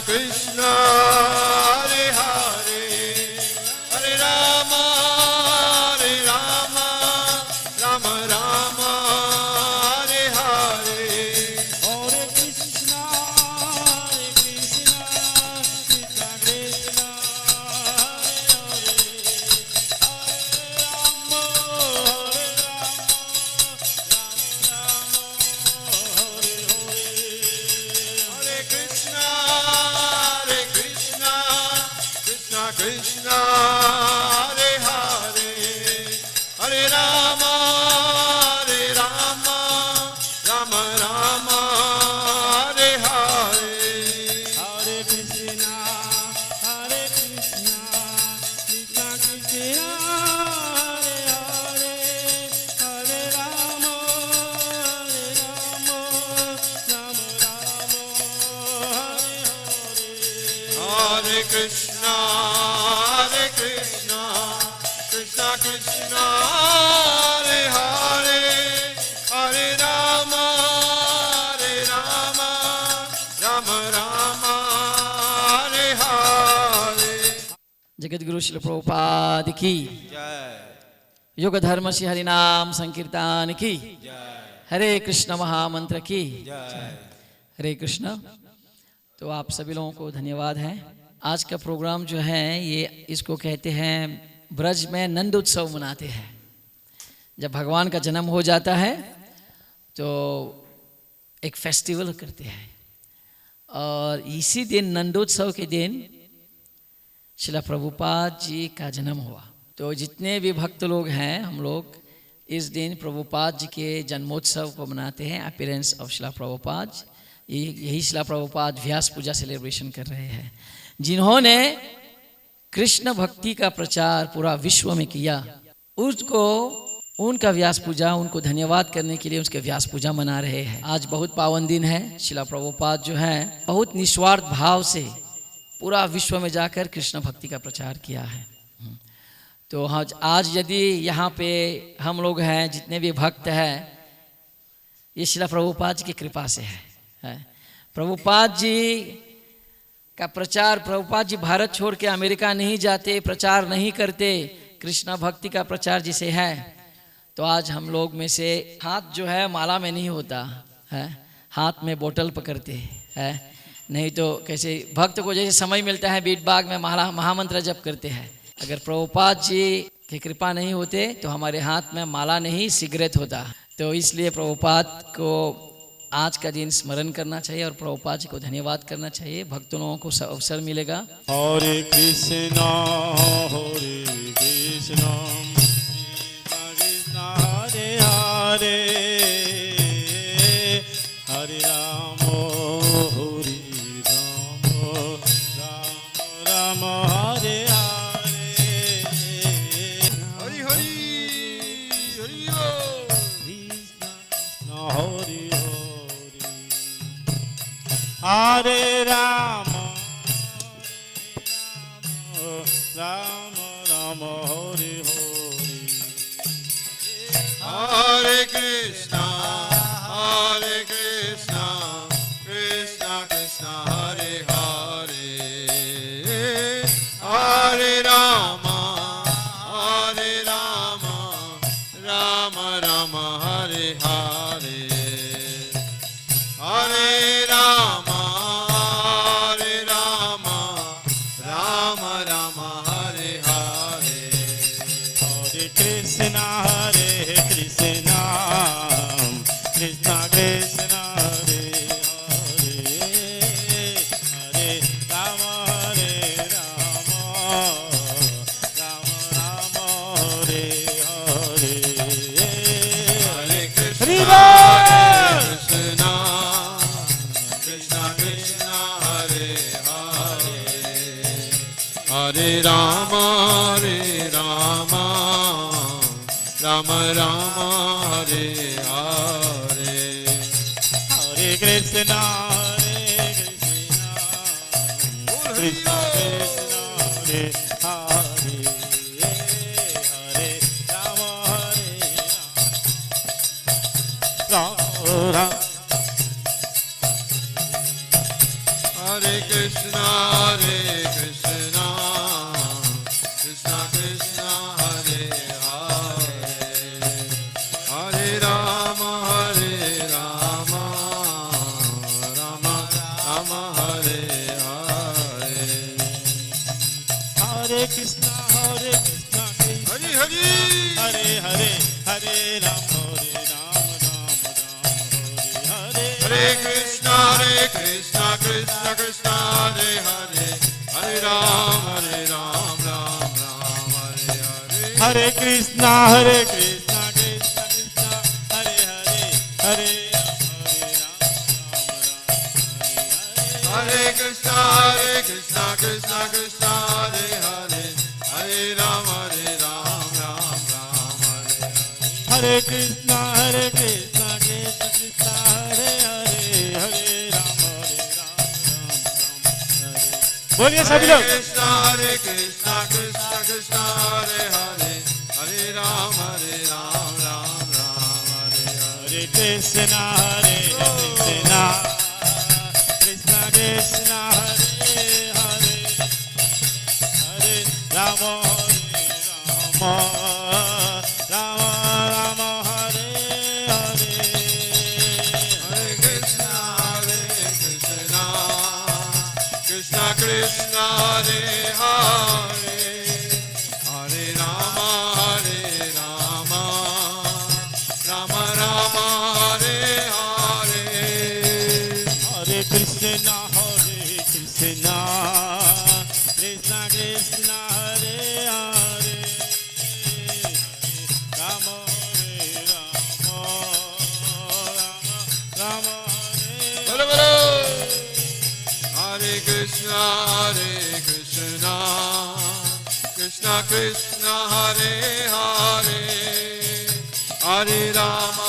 Krishna Hare Hare Hare Rama Hare Rama Rama Rama Hare Hare Hare Krishna Krishna Krishna Krishna Hare Hare Hare Rama Hare Rama Rama Rama Hare Hare Hare Krishna Krishna Krishna Hare Hare Hare Rama Rama Rama Hare Hare Krishna Krishna Krishna Krishna Hare Hare Hare Rama Rama Rama Hare Hare Jagat Guru Srila Prabhupada की युग धर्म श्री हरि नाम संकीर्तन की हरे कृष्ण महामंत्र की हरे कृष्ण। तो आप सभी लोगों को धन्यवाद है। आज का प्रोग्राम जो है ये इसको कहते हैं ब्रज में नंद उत्सव मनाते हैं। जब भगवान का जन्म हो जाता है तो एक फेस्टिवल करते हैं और इसी दिन नंदोत्सव के दिन श्रील प्रभुपाद जी का जन्म हुआ। तो जितने भी भक्त लोग हैं हम लोग इस दिन प्रभुपाद जी के जन्मोत्सव को मनाते हैं। अपीयरेंस ऑफ श्रील प्रभुपाद, यही श्रील प्रभुपाद व्यास पूजा सेलिब्रेशन कर रहे हैं, जिन्होंने कृष्ण भक्ति का प्रचार पूरा विश्व में किया। उसको उनका व्यास पूजा, उनको धन्यवाद करने के लिए उसके व्यास पूजा मना रहे हैं। आज बहुत पावन दिन है। श्रील प्रभुपाद जो है बहुत निस्वार्थ भाव से पूरा विश्व में जाकर कृष्ण भक्ति का प्रचार किया है। तो आज यदि यहाँ पे हम लोग हैं, जितने भी भक्त हैं, ये श्रील प्रभुपाद जी की कृपा से है। प्रभुपाद जी का प्रचार, प्रभुपाद जी भारत छोड़ के अमेरिका नहीं जाते, प्रचार नहीं करते, कृष्ण भक्ति का प्रचार जिसे है। तो आज हम लोग में से हाथ जो है माला में नहीं होता है, हाथ में बोतल पकड़ते हैं। नहीं तो कैसे भक्त को जैसे समय मिलता है बीट बाग में महामंत्र जप करते हैं। अगर प्रभुपाद जी की कृपा नहीं होते तो हमारे हाथ में माला नहीं सिगरेट होता। तो इसलिए प्रभुपाद को आज का दिन स्मरण करना चाहिए और प्रभुपाद जी को धन्यवाद करना चाहिए। भक्त लोगों को अवसर मिलेगा। हरे Krishna Krishna Hare Hare Hare Ram Ram Hare Hare Hari Hari Hari Krishna Hare Hare Ram Ram Ram Hare Hare Hare Krishna Krishna Krishna Hare Hare Hare Rama Rama Rama Hare Hare Hare Rama Rama Rama Hare Hare हरे Krishna Krishna Krishna Krishna Hare Hare Hare Ram Ram Ram Hare Hare Hare Krishna Hari Krishna Krishna Krishna Hare Hare Hare Rama Rama Hare Hare हरे Krishna Krishna Krishna Hare Hare Hare Ram Ram Ram Hare Krishna, Krishna Krishna, Hare Hare, Hare Rama, Rama Rama, Hare Hare. Hare Krishna, Krishna, Hari Hari. Hare Hare, Hare Rama, Hare Hare Krishna, Krishna Krishna, Hare Hare, Hare Ram, Ram Ram, Hare Hare. Hare Krishna, Krishna Krishna, Hare Hare, Hare Hare Krishna, Krishna Krishna, Hare Hare, Hare Ram, Ram Ram, Hare Hare. Hare Krishna, Krishna Krishna, Hare Hare, Hare Rama, बोलिए सभी लोग. Hare Krishna, Krishna Krishna, Hare Hare, Hare Ram, Ram Ram, Hare Hare. Hare Krishna, Krishna Krishna Krishna, Hare Hare, Hare Rama, Rama Rama, Hare Hare. Hare Krishna, Krishna Krishna, Hare Hare, Hare Rama, Rama Rama, Hare Hare. Hare Krishna, Krishna Krishna, Hare Hare, Rama, Rama Hare. Bolo bolo. Hare Krishna, Krishna Krishna, Hare Hare, Hare Rama,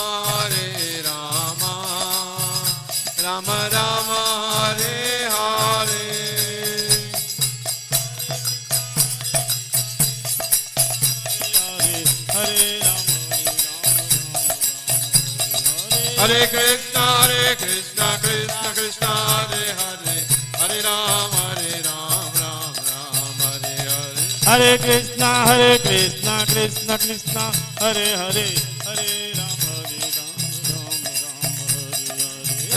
Rama Rama, Hare Hare. Hare Krishna, Krishna Krishna, Hare Hare, Hare Ram, Ram Hare Hare. Hare Krishna, Krishna Krishna, Hare Hare, Hare Rama,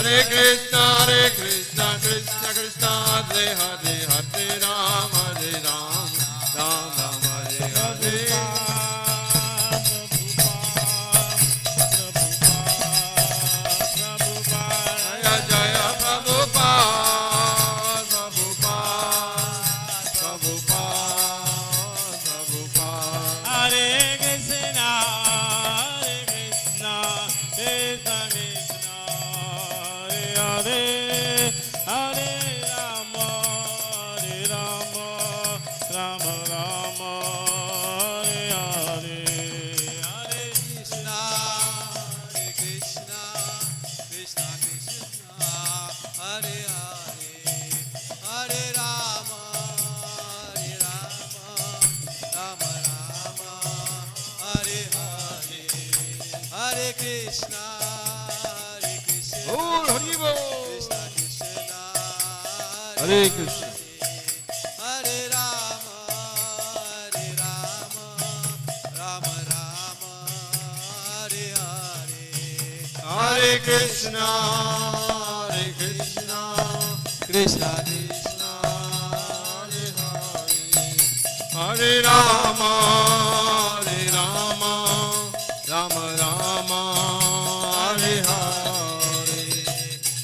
Hare Krishna, Krishna Krishna, Hare Hare, Hare Ram, Ram Hare Hare. Jaya Jaya Prabhupada, Prabhupada. Hare Krishna, Krishna Krishna, Hare Hare, Hare Rama, Rama Rama, Hare Hare. Hare Krishna, Krishna Krishna, Hare Hare, Hare Rama, Rama Hare Hare, Hare Krishna, Oh, Hari Bol. Krishna Krishna, Hare Krishna. Hare Rama, Rama Hare Hare. Hare Krishna, Krishna Krishna Hare Hare, Hare Rama, Rama Rama, Hare Hare.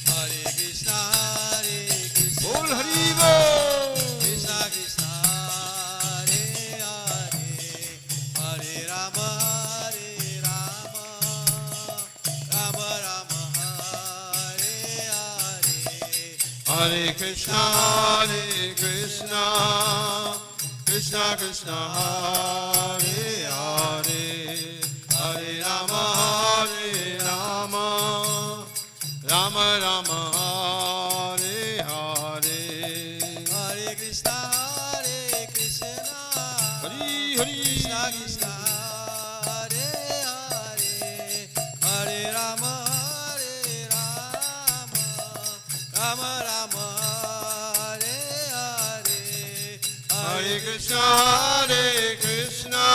Hare Krishna, Bol Hari Bol. Krishna Krishna, Hare Hare, Hare Rama, Rama Rama, Hare Hare. Hare Krishna, Krishna Krishna, Hare Hare, Hare Rama, Rama Rama, Hare Hare. Hare Krishna, Hari Hari. Krishna Krishna, Hare Hare, Hare Rama, Rama Rama, Krishna, Hare Krishna,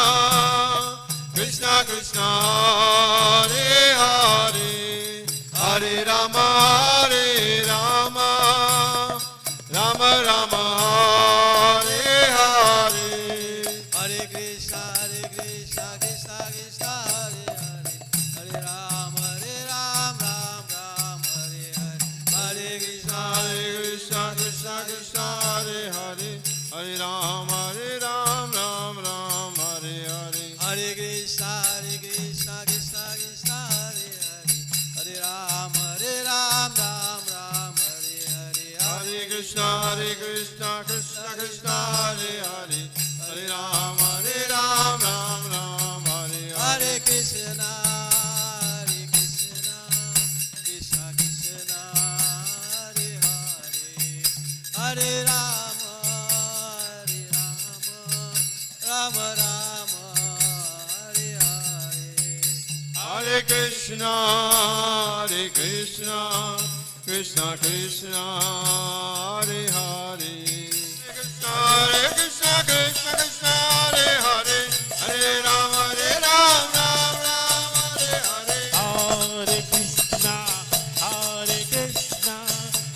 Krishna Krishna, Hare Hare, Hare Rama, Hare Rama, Rama Rama, Hare Hare. Hare Krishna, Krishna Krishna, Hare Hare, Hare Ram, Ram Ram, Hare Hare. Hare Krishna, Krishna Krishna Krishna, Hare Hare, Hare Ram, Ram Ram, Hare Hare. Hare Krishna, Krishna Krishna, Hare Hare, Hare Ram, Ram Ram, Hare Hare. Hare Krishna, Krishna Krishna, Hare Hare, Hare Ram, Ram Ram, Hare Hare. Hare Krishna, Krishna Krishna, Hare Hare, Hare Ram, Ram Ram, Hare Hare. Hare Krishna, Krishna Krishna, Hare Hare. Hare Krishna, Krishna Krishna, Hare Hare, Hare Ram, Ram Ram, Hare Hare. Hare Krishna,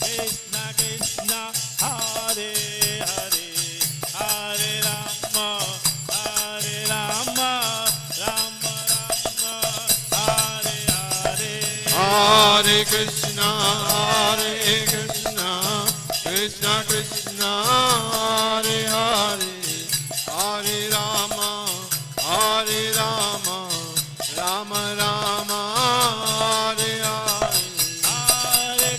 Krishna Krishna, Hare Hare, Hare Rama, Rama Rama, Hare Hare. Hare Krishna, Krishna Krishna, Hare Hare, Hare Rama, Rama Rama, Hare Hare. Hare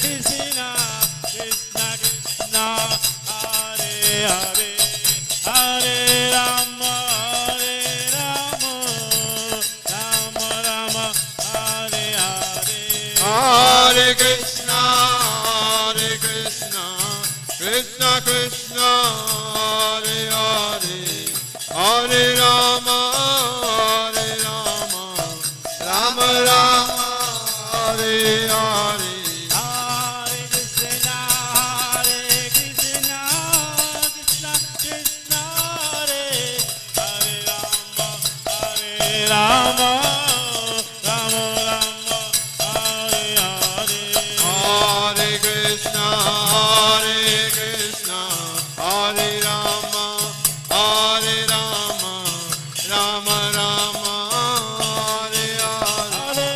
Krishna, Krishna Krishna, Hare Hare, Hare Rama, Rama Rama, Hare Hare. Hare Krishna, Krishna Krishna, Hare Hare, Hare Rama, Rama Rama, Hare Hare. Hare Krishna, Krishna Krishna, Hare Hare, Rama, Rama Rama, Hare Hare. Hare Krishna, Hare Rama, Rama Rama, Hare Hare.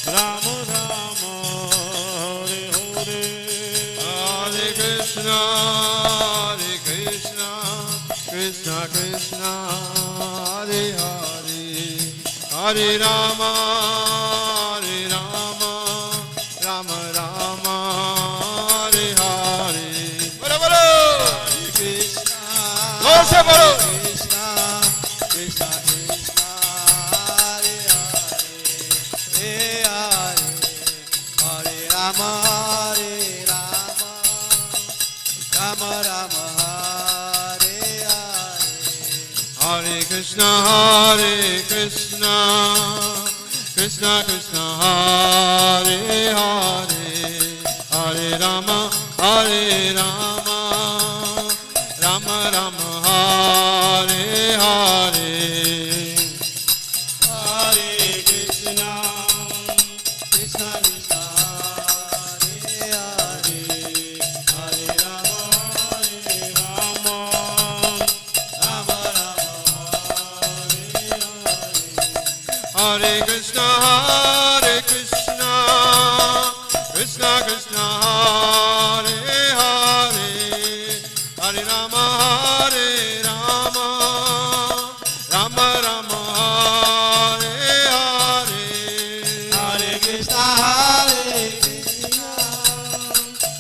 Rama Rama, Hare Hare. Hare Krishna, Krishna Krishna, Hare Hare, Hare Rama, Rama Rama, Hare Hare. Bolo bolo. Hare Krishna, Lord se bolo. Krishna Krishna, Hare Hare, Hare Hare Rama, Rama Rama, Hare Hare. Hare Krishna, Krishna Krishna, Hare Hare, Hare Rama, Rama Rama, Hare Hare. Hare Krishna, Krishna Krishna, Hare Hare, Hare Rama, Rama Rama Rama, Hare Krishna, Krishna Krishna, Hare Hare, Hare Rama, Rama Rama, Hare Hare. Hare Krishna,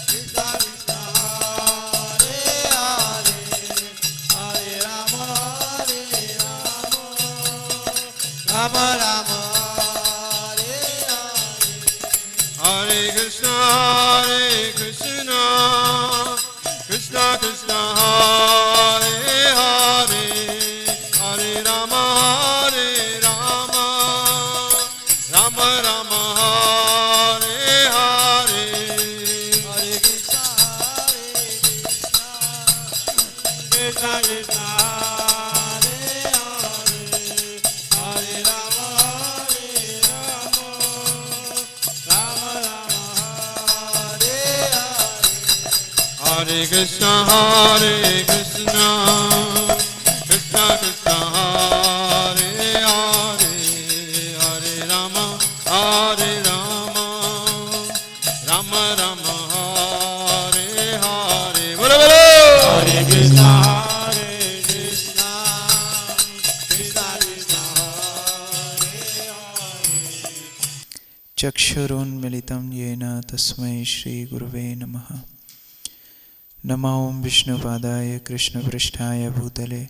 Krishna Krishna, Hare Hare, Hare Rama, Rama Rama, Hare Hare. Hare Krishna, Krishna Krishna, Hare Hare, Hare Rama, Rama Rama, Hare Hare. Hare Krishna, Hare Krishna, Hare Krishna, Krishna Krishna, Hare Hare, Hare Rama, Hare Rama, Rama Rama, Hare Hare. Bolo bolo. Hare Krishna, Hare Krishna, Krishna Krishna, Hare Hare. चक्षुरुन्मिलितं येन तस्मै श्रीगुरुवे नमः। नमो विष्णुपादाय कृष्णपृष्ठाय भूतले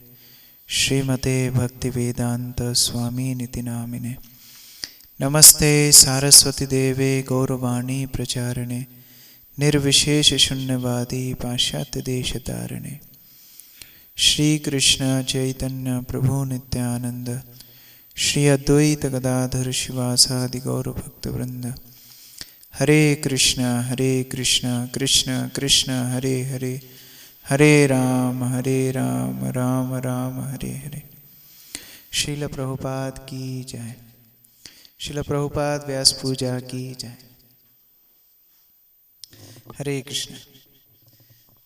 श्रीमते भक्तिवेदांत स्वामिनिति नामिने। नमस्ते सारस्वती देवे गौरवाणी प्रचारिणे निर्विशेष शून्यवादी पाश्चात्य देशतारिणे। श्री कृष्ण चैतन्य प्रभु नित्यानंद श्री अद्वैत गदाधर शिवासादि गौर भक्तवृंद। हरे कृष्ण कृष्ण कृष्ण हरे हरे, हरे राम राम राम हरे हरे। श्रील प्रभुपाद की जय। श्रील प्रभुपाद व्यास पूजा की जय। हरे कृष्ण।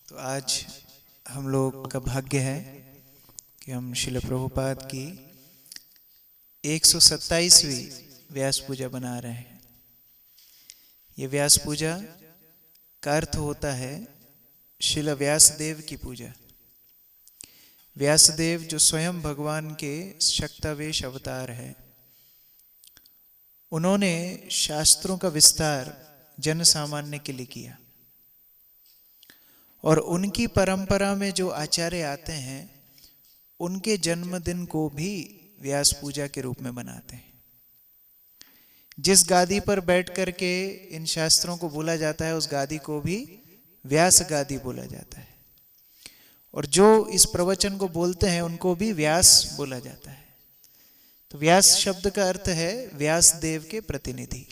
तो आज हम लोग का भाग्य है कि हम श्रील प्रभुपाद की 127वीं व्यास पूजा बना रहे हैं। ये व्यास पूजा का अर्थ होता है श्रील व्यासदेव की पूजा। व्यासदेव जो स्वयं भगवान के शक्तावेश अवतार है, उन्होंने शास्त्रों का विस्तार जन सामान्य के लिए किया और उनकी परंपरा में जो आचार्य आते हैं उनके जन्मदिन को भी व्यास पूजा के रूप में मनाते हैं। जिस गादी पर बैठ करके इन शास्त्रों को बोला जाता है उस गादी को भी व्यास गादी बोला जाता है और जो इस प्रवचन को बोलते हैं उनको भी व्यास बोला जाता है। तो व्यास शब्द का अर्थ है व्यास देव के प्रतिनिधि।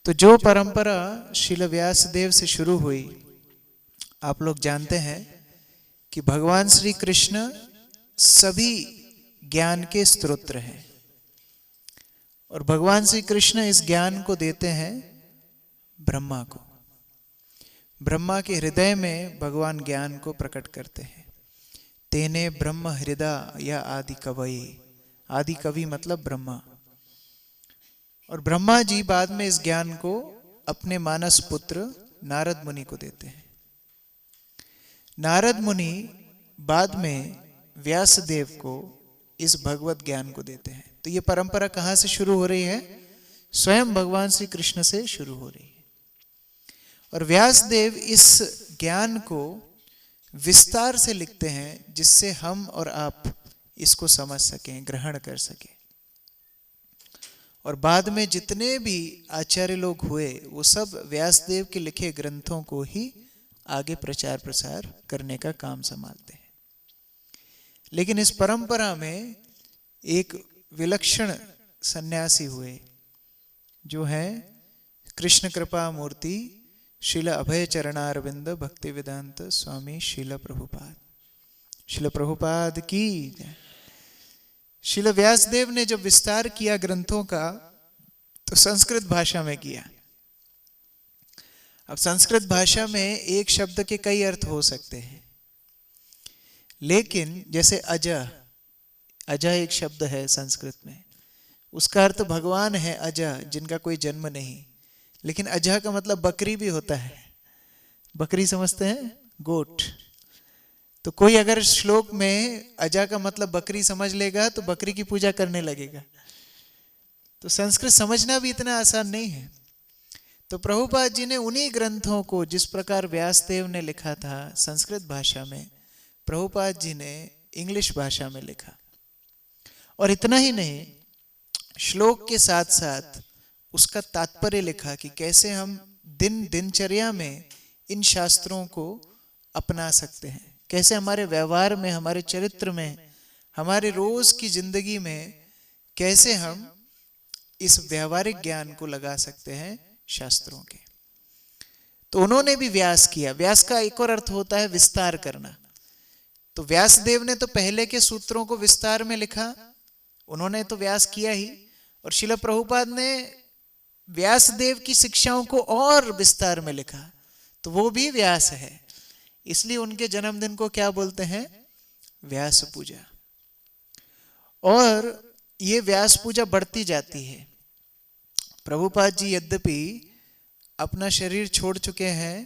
तो जो परंपरा श्रील व्यासदेव से शुरू हुई, आप लोग जानते हैं कि भगवान श्री कृष्ण सभी ज्ञान के स्रोत हैं और भगवान श्री कृष्ण इस ज्ञान को देते हैं ब्रह्मा को। ब्रह्मा के हृदय में भगवान ज्ञान को प्रकट करते हैं। तेने ब्रह्म हृदय या आदि कवये। आदि कवि मतलब ब्रह्मा। और ब्रह्मा जी बाद में इस ज्ञान को अपने मानस पुत्र नारद मुनि को देते हैं। नारद मुनि बाद में व्यासदेव को इस भगवत ज्ञान को देते हैं। तो ये परंपरा कहाँ से शुरू हो रही है? स्वयं भगवान श्री कृष्ण से शुरू हो रही है। और व्यासदेव इस ज्ञान को विस्तार से लिखते हैं जिससे हम और आप इसको समझ सकें, ग्रहण कर सकें। और बाद में जितने भी आचार्य लोग हुए वो सब व्यासदेव के लिखे ग्रंथों को ही आगे प्रचार प्रसार करने का काम संभालते हैं। लेकिन इस परंपरा में एक विलक्षण सन्यासी हुए जो है कृष्ण कृपा मूर्ति श्रील अभय चरणारविंद भक्ति वेदांत स्वामी श्रील प्रभुपाद। श्रील प्रभुपाद की जय। श्रील व्यासदेव ने जब विस्तार किया ग्रंथों का तो संस्कृत भाषा में किया। अब संस्कृत भाषा में एक शब्द के कई अर्थ हो सकते हैं, लेकिन जैसे अजः, अजः एक शब्द है संस्कृत में, उसका अर्थ भगवान है अजः, जिनका कोई जन्म नहीं। लेकिन अजः का मतलब बकरी भी होता है। बकरी समझते हैं? गोट। तो कोई अगर श्लोक में अजः का मतलब बकरी समझ लेगा तो बकरी की पूजा करने लगेगा। तो संस्कृत समझना भी इतना आसान नहीं है। तो प्रभुपाद जी ने उन्हीं ग्रंथों को जिस प्रकार व्यासदेव ने लिखा था संस्कृत भाषा में, प्रभुपाद जी ने इंग्लिश भाषा में लिखा। और इतना ही नहीं, श्लोक के साथ साथ उसका तात्पर्य लिखा कि कैसे हम दिनचर्या में इन शास्त्रों को अपना सकते हैं, कैसे हमारे व्यवहार में, हमारे चरित्र में, हमारे रोज की जिंदगी में कैसे हम इस व्यवहारिक ज्ञान को लगा सकते हैं शास्त्रों के। तो उन्होंने भी व्यास किया। व्यास का एक और अर्थ होता है विस्तार करना। तो व्यासदेव ने तो पहले के सूत्रों को विस्तार में लिखा, उन्होंने तो व्यास किया ही। और श्रील प्रभुपाद ने व्यासदेव की शिक्षाओं को और विस्तार में लिखा, तो वो भी व्यास है। इसलिए उनके जन्मदिन को क्या बोलते हैं? व्यास पूजा। और ये व्यास पूजा बढ़ती जाती है। प्रभुपाद जी यद्यपि अपना शरीर छोड़ चुके हैं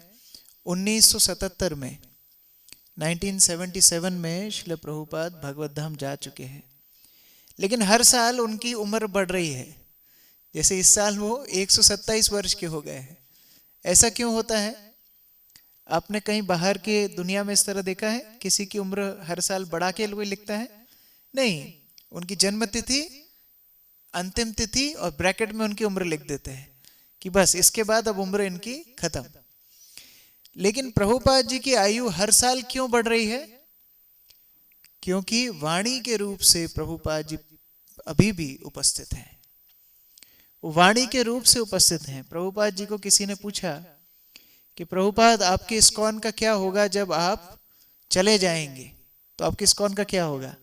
1977 में, 1977 में श्रील प्रभुपाद भगवत धाम जा चुके हैं, लेकिन हर साल उनकी उम्र बढ़ रही है। जैसे इस साल वो 127 वर्ष के हो गए हैं। ऐसा क्यों होता है? आपने कहीं बाहर के दुनिया में इस तरह देखा है? किसी की उम्र हर साल बढ़ा के कोई लिखता है? नहीं, उनकी जन्म तिथि, अंतिम तिथि और ब्रैकेट में उनकी उम्र लिख देते हैं कि बस इसके बाद अब उम्र इनकी खत्म। लेकिन प्रभुपाद जी की आयु हर साल क्यों बढ़ रही है? क्योंकि वाणी के रूप से प्रभुपाद जी अभी भी उपस्थित हैं। वो वाणी के रूप से उपस्थित हैं। प्रभुपाद जी को किसी ने पूछा कि प्रभुपाद आपके इस्कॉन का क्या होगा जब आप चले जाएंगे? तो आपके इस्कॉन का क्या होगा?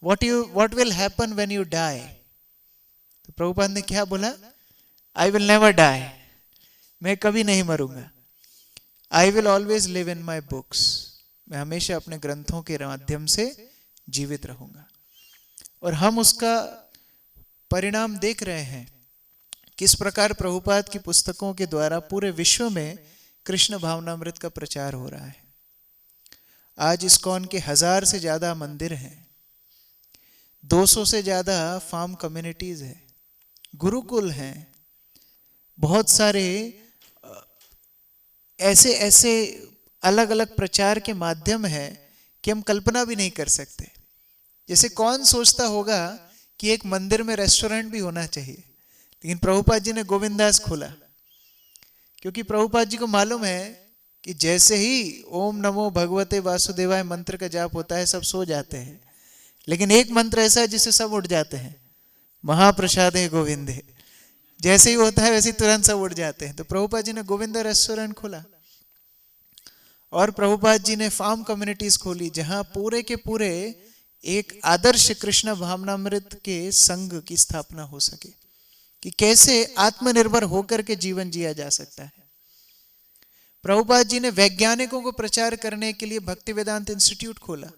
What will happen when you die? तो प्रभुपाद ने क्या बोला? I will never die. मैं कभी नहीं मरूंगा। I will always live in my books. मैं हमेशा अपने ग्रंथों के माध्यम से जीवित रहूंगा। और हम उसका परिणाम देख रहे हैं, किस प्रकार प्रभुपाद की पुस्तकों के द्वारा पूरे विश्व में कृष्ण भावनामृत का प्रचार हो रहा है। आज इस्कॉन के 1000 से ज्यादा मंदिर हैं, 200 से ज्यादा फार्म कम्युनिटीज हैं, गुरुकुल हैं, बहुत सारे ऐसे ऐसे अलग अलग प्रचार के माध्यम हैं कि हम कल्पना भी नहीं कर सकते। जैसे कौन सोचता होगा कि एक मंदिर में रेस्टोरेंट भी होना चाहिए, लेकिन प्रभुपाद जी ने गोविंदास खोला, क्योंकि प्रभुपाद जी को मालूम है कि जैसे ही ओम नमो भगवते वासुदेवाय मंत्र का जाप होता है सब सो जाते हैं, लेकिन एक मंत्र ऐसा है जिससे सब उठ जाते हैं, महाप्रसादे गोविंदे। जैसे ही होता है वैसे ही तुरंत सब उठ जाते हैं। तो प्रभुपाद जी ने गोविंदा रेस्टोरेंट खोला और प्रभुपाद जी ने फार्म कम्युनिटीज खोली, जहां पूरे के पूरे एक आदर्श कृष्ण भावनामृत के संघ की स्थापना हो सके कि कैसे आत्मनिर्भर होकर के जीवन जिया जा सकता है। प्रभुपाद जी ने वैज्ञानिकों को प्रचार करने के लिए भक्ति वेदांत इंस्टीट्यूट खोला,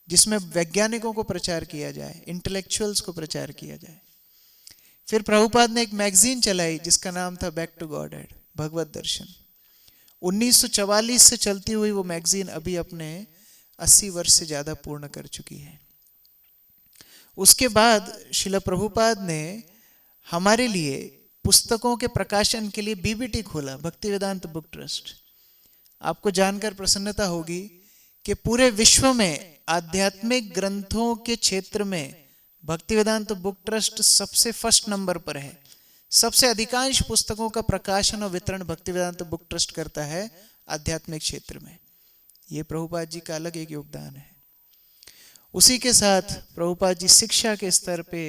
जिसमें वैज्ञानिकों को प्रचार किया जाए, इंटेलेक्चुअल्स को प्रचार किया जाए। फिर प्रभुपाद ने एक मैगजीन चलाई जिसका नाम था बैक टू गॉडहेड, भगवत दर्शन। 1944 से चलती हुई वो मैगजीन अभी अपने 80 वर्ष से ज्यादा पूर्ण कर चुकी है। उसके बाद श्रील प्रभुपाद ने हमारे लिए पुस्तकों के प्रकाशन के लिए बीबीटी खोला, भक्ति वेदांत बुक ट्रस्ट। आपको जानकर प्रसन्नता होगी कि पूरे विश्व में आध्यात्मिक ग्रंथों के क्षेत्र में भक्ति वेदांत बुक ट्रस्ट सबसे फर्स्ट नंबर पर है। सबसे अधिकांश पुस्तकों का प्रकाशन और वितरण भक्ति वेदांत बुक ट्रस्ट करता है आध्यात्मिक क्षेत्र में। ये प्रभुपाद जी का अलग एक योगदान है। उसी के साथ प्रभुपाद जी शिक्षा के स्तर पे,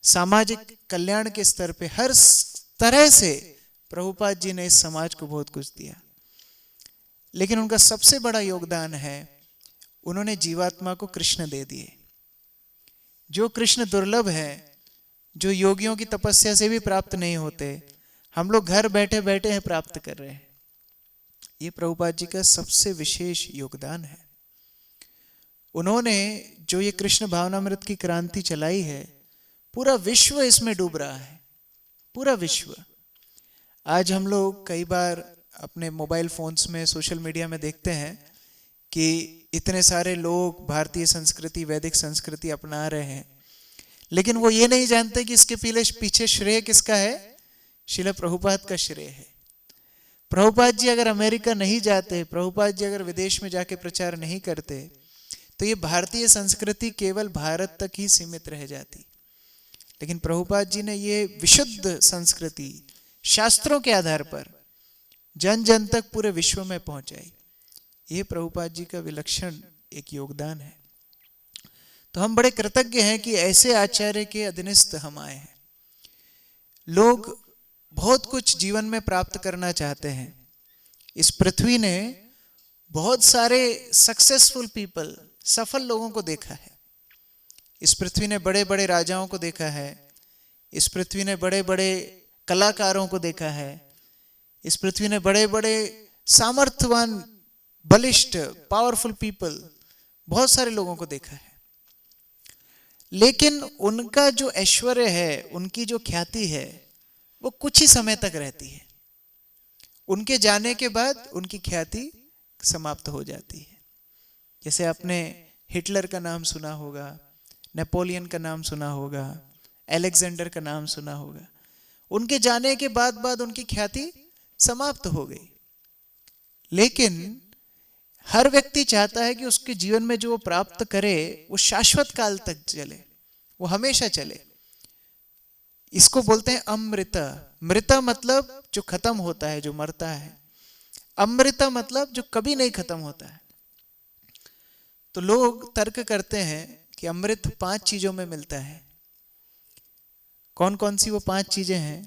सामाजिक कल्याण के स्तर पे, हर तरह से प्रभुपाद जी ने इस समाज को बहुत कुछ दिया। लेकिन उनका सबसे बड़ा योगदान है, उन्होंने जीवात्मा को कृष्ण दे दिए। जो कृष्ण दुर्लभ है, जो योगियों की तपस्या से भी प्राप्त नहीं होते, हम लोग घर बैठे बैठे हैं प्राप्त कर रहे हैं। ये प्रभुपाद जी का सबसे विशेष योगदान है। उन्होंने जो ये कृष्ण भावनामृत की क्रांति चलाई है, पूरा विश्व इसमें डूब रहा है, पूरा विश्व। आज हम लोग कई बार अपने मोबाइल फोन्स में, सोशल मीडिया में देखते हैं कि इतने सारे लोग भारतीय संस्कृति, वैदिक संस्कृति अपना रहे हैं, लेकिन वो ये नहीं जानते कि इसके पीछे श्रेय किसका है? श्रील प्रभुपाद का श्रेय है। प्रभुपाद जी अगर अमेरिका नहीं जाते, प्रभुपाद जी अगर विदेश में जाके प्रचार नहीं करते, तो ये भारतीय संस्कृति केवल भारत तक ही सीमित रह जाती। लेकिन प्रभुपाद जी ने ये विशुद्ध संस्कृति शास्त्रों के आधार पर जन जन तक पूरे विश्व में पहुंचाई। ये प्रभुपाद जी का विलक्षण एक योगदान है। तो हम बड़े कृतज्ञ हैं कि ऐसे आचार्य के अधीनस्थ हम आए हैं। लोग बहुत कुछ जीवन में प्राप्त करना चाहते हैं। इस पृथ्वी ने बहुत सारे सक्सेसफुल पीपल, सफल लोगों को देखा है। इस पृथ्वी ने बड़े बड़े राजाओं को देखा है। इस पृथ्वी ने बड़े बड़े कलाकारों को देखा है। इस पृथ्वी ने बड़े बड़े सामर्थ्यवान बलिष्ठ, पावरफुल पीपल, बहुत सारे लोगों को देखा है, लेकिन उनका जो ऐश्वर्य है, उनकी जो ख्याति है, वो कुछ ही समय तक रहती है। उनके जाने के बाद उनकी ख्याति समाप्त हो जाती है। जैसे आपने हिटलर का नाम सुना होगा, नेपोलियन का नाम सुना होगा, अलेक्जेंडर का नाम सुना होगा। उनके जाने के बाद उनकी ख्याति समाप्त हो गई। लेकिन हर व्यक्ति चाहता है कि उसके जीवन में जो वो प्राप्त करे वो शाश्वत काल तक चले, वो हमेशा चले। इसको बोलते हैं अमृत। मृत मतलब जो खत्म होता है, जो मरता है। अमृत मतलब जो कभी नहीं खत्म होता है। तो लोग तर्क करते हैं कि अमृत 5 चीजों में मिलता है। कौन कौन सी वो 5 चीजें हैं?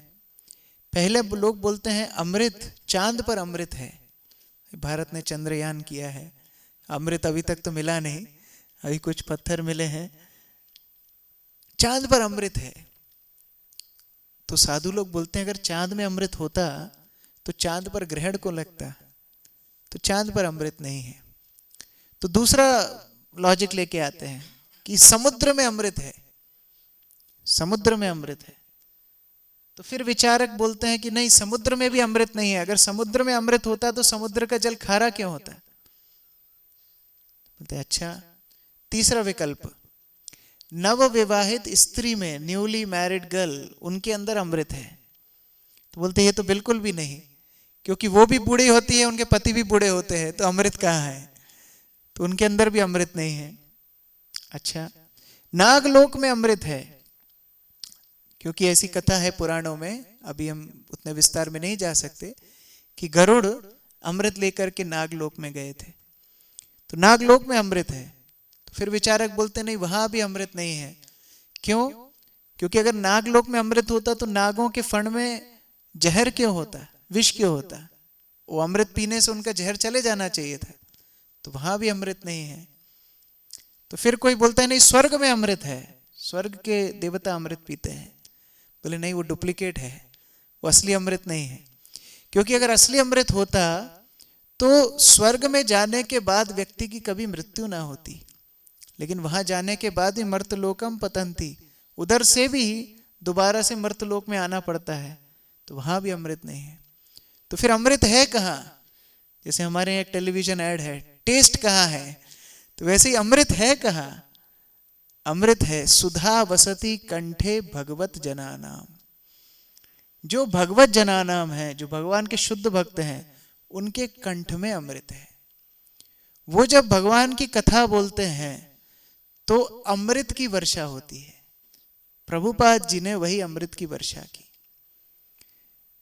पहले लोग बोलते हैं अमृत, चांद पर अमृत है। भारत ने चंद्रयान किया है, अमृत अभी तक तो मिला नहीं, अभी कुछ पत्थर मिले हैं। चांद पर अमृत है। तो साधु लोग बोलते हैं अगर चांद में अमृत होता तो चांद पर ग्रहण को लगता, तो चांद पर अमृत नहीं है। तो दूसरा लॉजिक लेके आते हैं कि समुद्र में अमृत है, समुद्र में अमृत है। तो फिर विचारक बोलते हैं कि नहीं, समुद्र में भी अमृत नहीं है। अगर समुद्र में अमृत होता तो समुद्र का जल खारा क्यों होता? बोलते हैं अच्छा। तीसरा विकल्प, नव विवाहित स्त्री में, न्यूली मैरिड गर्ल, उनके अंदर अमृत है। तो बोलते हैं ये तो बिल्कुल भी नहीं, क्योंकि वो भी बूढ़ी होती है, उनके पति भी बूढ़े होते हैं, तो अमृत कहाँ है? तो उनके अंदर भी अमृत नहीं है। अच्छा, नागलोक में अमृत है, क्योंकि ऐसी कथा है पुराणों में, अभी हम उतने विस्तार में नहीं जा सकते, कि गरुड़ अमृत लेकर के नागलोक में गए थे। तो नागलोक में अमृत है। तो फिर विचारक बोलते नहीं, वहां भी अमृत नहीं है। क्यों? क्योंकि अगर नागलोक में अमृत होता तो नागों के फण में जहर क्यों होता, विष क्यों होता? वो अमृत पीने से उनका जहर चले जाना चाहिए था। तो वहां भी अमृत नहीं है। तो फिर कोई बोलता है नहीं, स्वर्ग में अमृत है, स्वर्ग के देवता अमृत पीते हैं। बोले नहीं, वो डुप्लीकेट है, वो असली अमृत नहीं है। क्योंकि अगर असली अमृत होता तो स्वर्ग में जाने के बाद व्यक्ति की कभी मृत्यु ना होती, लेकिन वहां जाने के बाद ही मर्तलोकम पतंती, उधर से भी दोबारा से मर्तलोक में आना पड़ता है। तो वहां भी अमृत नहीं है। तो फिर अमृत है कहाँ? जैसे हमारे यहाँ एक टेलीविजन ऐड है, टेस्ट कहाँ है? तो वैसे ही अमृत है कहाँ? अमृत है सुधा वसति कंठे भगवत जनानाम। जो भगवत जनानाम है, जो भगवान के शुद्ध भक्त हैं, उनके कंठ में अमृत है। वो जब भगवान की कथा बोलते हैं तो अमृत की वर्षा होती है। प्रभुपाद जी ने वही अमृत की वर्षा की।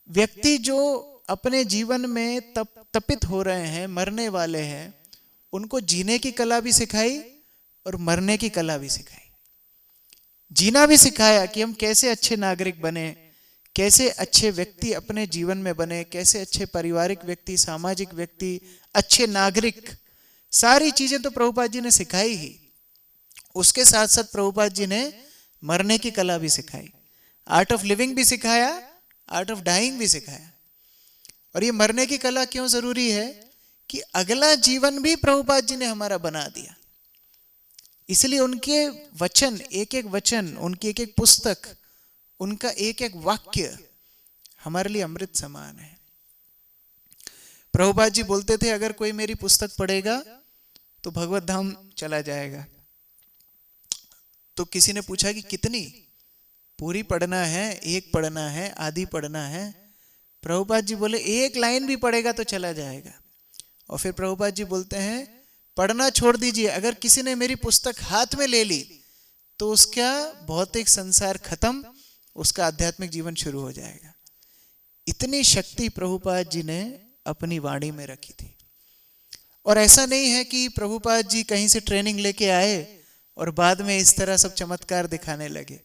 व्यक्ति जो अपने जीवन में तपित हो रहे हैं, मरने वाले हैं, उनको जीने की कला भी सिखाई और मरने की कला भी सिखाई। जीना भी सिखाया कि हम कैसे अच्छे नागरिक बने, कैसे अच्छे व्यक्ति अपने जीवन में बने, कैसे अच्छे पारिवारिक व्यक्ति, सामाजिक व्यक्ति, अच्छे नागरिक। सारी चीजें तो प्रभुपाद जी ने सिखाई ही। उसके साथ साथ प्रभुपाद जी ने मरने की कला भी सिखाई, आर्ट ऑफ लिविंग भी सिखाया, आर्ट ऑफ डाइंग भी सिखाया। और ये मरने की कला क्यों जरूरी है? कि अगला जीवन भी प्रभुपाद जी ने हमारा बना दिया। इसलिए उनके वचन, एक एक वचन, उनकी एक एक पुस्तक, उनका एक एक वाक्य हमारे लिए अमृत समान है। प्रभुपाद जी बोलते थे अगर कोई मेरी पुस्तक पढ़ेगा तो भगवत धाम चला जाएगा। तो किसी ने पूछा कि कितनी? पूरी पढ़ना है, एक पढ़ना है, आधी पढ़ना है? प्रभुपाद जी बोले एक लाइन भी पढ़ेगा तो चला जाएगा। और फिर प्रभुपाद जी बोलते हैं पढ़ना छोड़ दीजिए, अगर किसी ने मेरी पुस्तक हाथ में ले ली तो उसका भौतिक संसार खत्म, उसका आध्यात्मिक जीवन शुरू हो जाएगा। इतनी शक्ति प्रभुपाद जी ने अपनी वाणी में रखी थी। और ऐसा नहीं है कि प्रभुपाद जी कहीं से ट्रेनिंग लेके आए और बाद में इस तरह सब चमत्कार दिखाने लगे।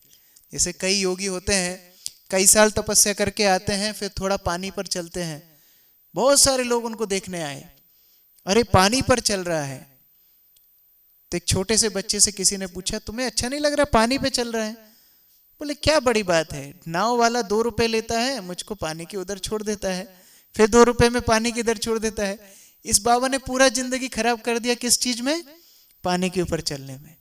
जैसे कई योगी होते हैं, कई साल तपस्या करके आते हैं, फिर थोड़ा पानी पर चलते हैं। बहुत सारे लोग उनको देखने आए, अरे पानी पर चल रहा है। तो एक छोटे से बच्चे से किसी ने पूछा तुम्हें अच्छा नहीं लग रहा पानी पे चल रहा है? बोले क्या बड़ी बात है, नाव वाला 2 रुपए लेता है, मुझको पानी के उधर छोड़ देता है, फिर 2 रुपए में पानी के इधर छोड़ देता है। इस बाबा ने पूरा जिंदगी खराब कर दिया किस चीज में? पानी के ऊपर चलने में।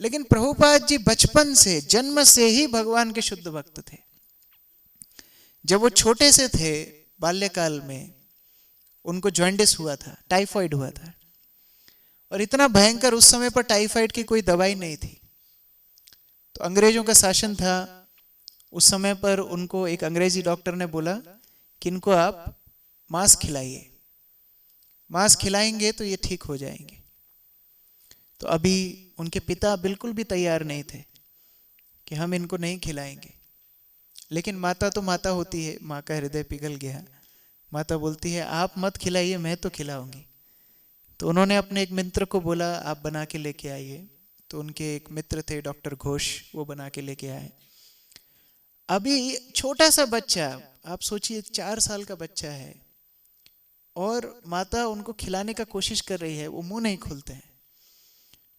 लेकिन प्रभुपाद जी बचपन से, जन्म से ही भगवान के शुद्ध भक्त थे। जब वो छोटे से थे, बाल्यकाल में उनको जॉन्डिस हुआ था, टाइफाइड हुआ था, और इतना भयंकर, उस समय पर टाइफाइड की कोई दवाई नहीं थी। तो अंग्रेजों का शासन था उस समय पर। उनको एक अंग्रेजी डॉक्टर ने बोला कि इनको आप मांस खिलाइए, मांस खिलाएंगे तो ये ठीक हो जाएंगे। तो अभी उनके पिता बिल्कुल भी तैयार नहीं थे कि हम इनको नहीं खिलाएंगे। लेकिन माता तो माता होती है, माँ का हृदय पिघल गया। माता बोलती है आप मत खिलाइए, मैं तो खिलाऊंगी। तो उन्होंने अपने एक मित्र को बोला आप बना के लेके आइए। तो उनके एक मित्र थे डॉक्टर घोष, वो बना के लेके आए। अभी छोटा सा बच्चा, आप सोचिए 4 साल का बच्चा है, और माता उनको खिलाने का कोशिश कर रही है, वो मुंह नहीं खोलते हैं,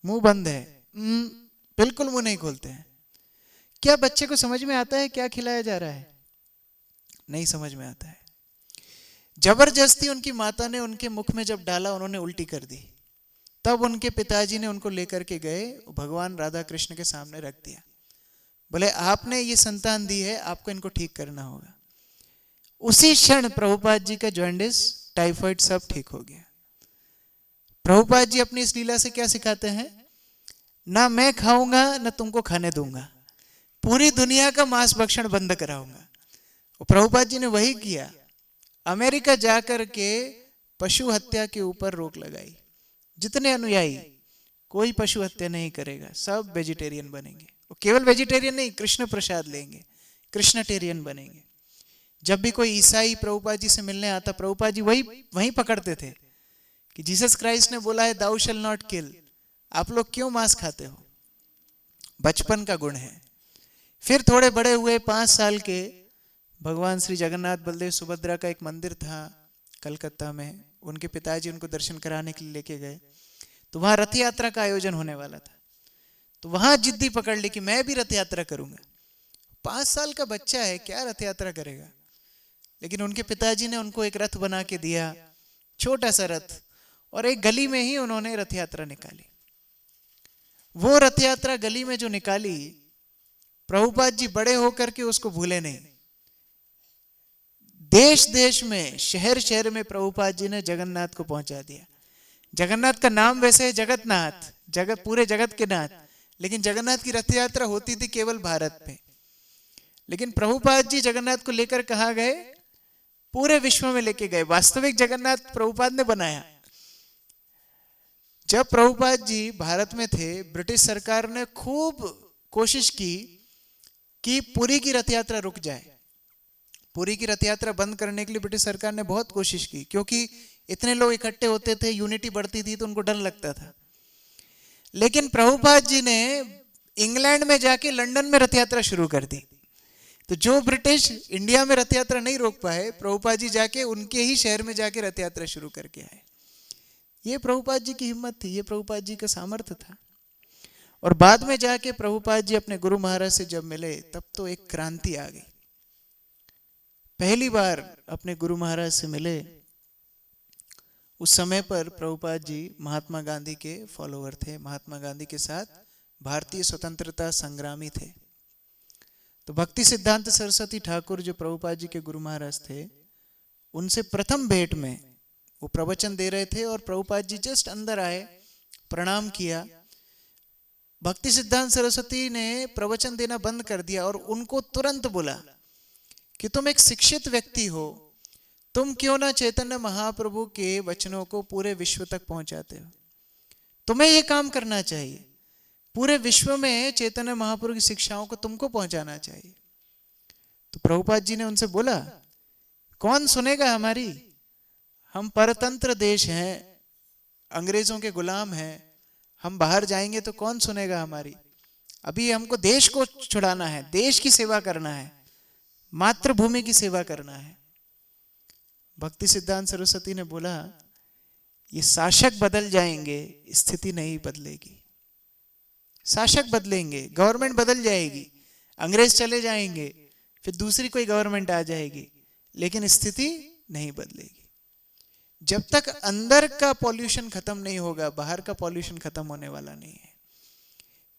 मुंह बंद है, बिल्कुल मुंह नहीं खोलते हैं। क्या बच्चे को समझ में आता है क्या खिलाया जा रहा है? नहीं समझ में आता है। जबरदस्ती उनकी माता ने उनके मुख में जब डाला, उन्होंने उल्टी कर दी। तब उनके पिताजी ने उनको लेकर के गए, भगवान राधा कृष्ण के सामने रख दिया। बोले आपने ये संतान दी है, आपको इनको ठीक करना होगा। उसी क्षण प्रभुपाद जी का जॉन्डिस, टाइफाइड सब ठीक हो गया। प्रभुपाद जी अपनी इस लीला से क्या सिखाते हैं? ना मैं खाऊंगा ना तुमको खाने दूंगा, पूरी दुनिया का मांस भक्षण बंद कराऊंगा। प्रभुपाद जी ने वही किया। अमेरिका जाकर के पशु हत्या के ऊपर रोक लगाई। जितने अनुयायी, कोई पशु हत्या नहीं करेगा, सब वेजिटेरियन बनेंगे। वो केवल वेजिटेरियन नहीं, कृष्ण प्रसाद लेंगे, कृष्णटेरियन बनेंगे। जब भी कोई ईसाई प्रभुपाद जी से मिलने आता, प्रभुपाद जी वही पकड़ते थे कि जीसस क्राइस्ट ने बोला है दाउ शैल नॉट किल, आप लोग क्यों मांस खाते हो? बचपन का गुण है। फिर थोड़े बड़े हुए, 5 साल के, भगवान श्री जगन्नाथ बलदेव सुभद्रा का एक मंदिर था कलकत्ता में। उनके पिताजी उनको दर्शन कराने के लिए लेके गए। तो वहां रथ यात्रा का आयोजन होने वाला था। तो वहां जिद्दी पकड़ ली कि मैं भी रथ यात्रा करूंगा। 5 साल का बच्चा है, क्या रथ यात्रा करेगा? लेकिन उनके पिताजी ने उनको एक रथ बना के दिया, छोटा सा रथ, और एक गली में ही उन्होंने रथ यात्रा निकाली। वो रथ यात्रा गली में जो निकाली, प्रभुपाद जी बड़े होकर के उसको भूले नहीं। देश देश में, शहर शहर में प्रभुपाद जी ने जगन्नाथ को पहुंचा दिया। जगन्नाथ का नाम वैसे है जगतनाथ, जगत, पूरे जगत के नाथ, लेकिन जगन्नाथ की रथ यात्रा होती थी केवल भारत में। लेकिन प्रभुपाद जी जगन्नाथ को लेकर कहाँ गए? पूरे विश्व में लेके गए। वास्तविक जगन्नाथ प्रभुपाद ने बनाया। जब प्रभुपाद जी भारत में थे, ब्रिटिश सरकार ने खूब कोशिश की कि पुरी की रथ यात्रा रुक जाए। पुरी की रथ यात्रा बंद करने के लिए ब्रिटिश सरकार ने बहुत कोशिश की, क्योंकि इतने लोग इकट्ठे होते थे, यूनिटी बढ़ती थी, तो उनको डर लगता था। लेकिन प्रभुपाद जी ने इंग्लैंड में जाके लंदन में रथ यात्रा शुरू कर दी। तो जो ब्रिटिश इंडिया में रथ यात्रा नहीं रोक पाए, प्रभुपाद जी जाके उनके ही शहर में जाके रथ यात्रा शुरू करके आए। ये प्रभुपाद जी की हिम्मत थी, ये प्रभुपाद जी का सामर्थ्य था। और बाद में जाके प्रभुपाद जी अपने गुरु महाराज से जब मिले, तब तो एक क्रांति आ गई। पहली बार अपने गुरु महाराज से मिले, उस समय पर प्रभुपाद जी महात्मा गांधी के फॉलोअर थे, महात्मा गांधी के साथ भारतीय स्वतंत्रता संग्रामी थे। तो भक्ति सिद्धांत सरस्वती ठाकुर जो प्रभुपाद जी के गुरु महाराज थे, उनसे प्रथम भेंट में वो प्रवचन दे रहे थे, और प्रभुपाद जी जस्ट अंदर आए, प्रणाम किया। भक्ति सिद्धांत सरस्वती ने प्रवचन देना बंद कर दिया और उनको तुरंत बोला कि तुम एक शिक्षित व्यक्ति हो, तुम क्यों ना चैतन्य महाप्रभु के वचनों को पूरे विश्व तक पहुंचाते हो? तुम्हें यह काम करना चाहिए। पूरे विश्व में चैतन्य महाप्रभु की शिक्षाओं को तुमको पहुंचाना चाहिए। तो प्रभुपाद जी ने उनसे बोला, कौन सुनेगा हमारी? हम परतंत्र देश हैं, अंग्रेजों के गुलाम हैं, हम बाहर जाएंगे तो कौन सुनेगा हमारी? अभी हमको देश को छुड़ाना है, देश की सेवा करना है, मातृभूमि की सेवा करना है। भक्ति सिद्धांत सरस्वती ने बोला, ये शासक बदल जाएंगे, स्थिति नहीं बदलेगी। शासक बदलेंगे, गवर्नमेंट बदल जाएगी, अंग्रेज चले जाएंगे, फिर दूसरी कोई गवर्नमेंट आ जाएगी, लेकिन स्थिति नहीं बदलेगी। जब तक अंदर का पॉल्यूशन खत्म नहीं होगा, बाहर का पॉल्यूशन खत्म होने वाला नहीं है।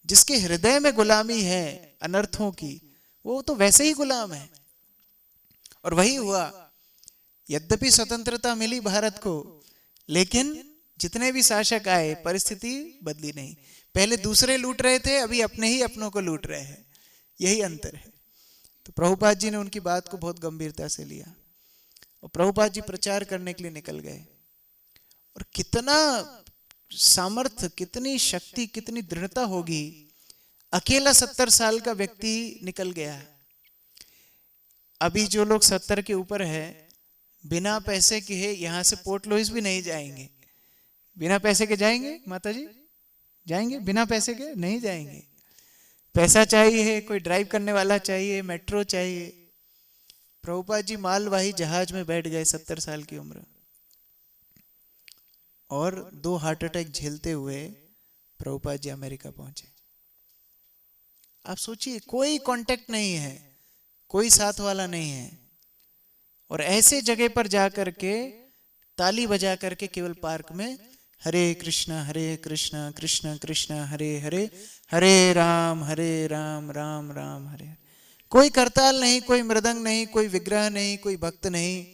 जिसके हृदय में गुलामी है अनर्थों की, वो तो वैसे ही गुलाम है। और वही हुआ, यद्यपि स्वतंत्रता मिली भारत को, लेकिन जितने भी शासक आए परिस्थिति बदली नहीं। पहले दूसरे लूट रहे थे, अभी अपने ही अपनों को लूट रहे हैं। यही अंतर है। तो प्रभुपाद जी ने उनकी बात को बहुत गंभीरता से लिया और प्रभुपाद जी प्रचार करने के लिए निकल गए। और कितना सामर्थ्य, कितनी शक्ति, कितनी दृढ़ता होगी। अकेला 70 साल का व्यक्ति निकल गया। अभी जो लोग 70 के ऊपर है, बिना पैसे के है, यहां से पोर्ट लुइस भी नहीं जाएंगे। बिना पैसे के जाएंगे माता जी? जाएंगे? बिना पैसे के नहीं जाएंगे। पैसा चाहिए, कोई ड्राइव करने वाला चाहिए, मेट्रो चाहिए। प्रभुपाद जी मालवाही जहाज में बैठ गए 70 साल की उम्र, और 2 हार्ट अटैक झेलते हुए प्रभुपाद जी अमेरिका पहुंचे। आप सोचिए, कोई कांटेक्ट नहीं है, कोई साथ वाला नहीं है, और ऐसे जगह पर जाकर के ताली बजा करके केवल पार्क में हरे कृष्णा कृष्ण कृष्ण हरे हरे, हरे राम राम राम हरे हरे। कोई करताल नहीं, कोई मृदंग नहीं, कोई विग्रह नहीं, कोई भक्त नहीं,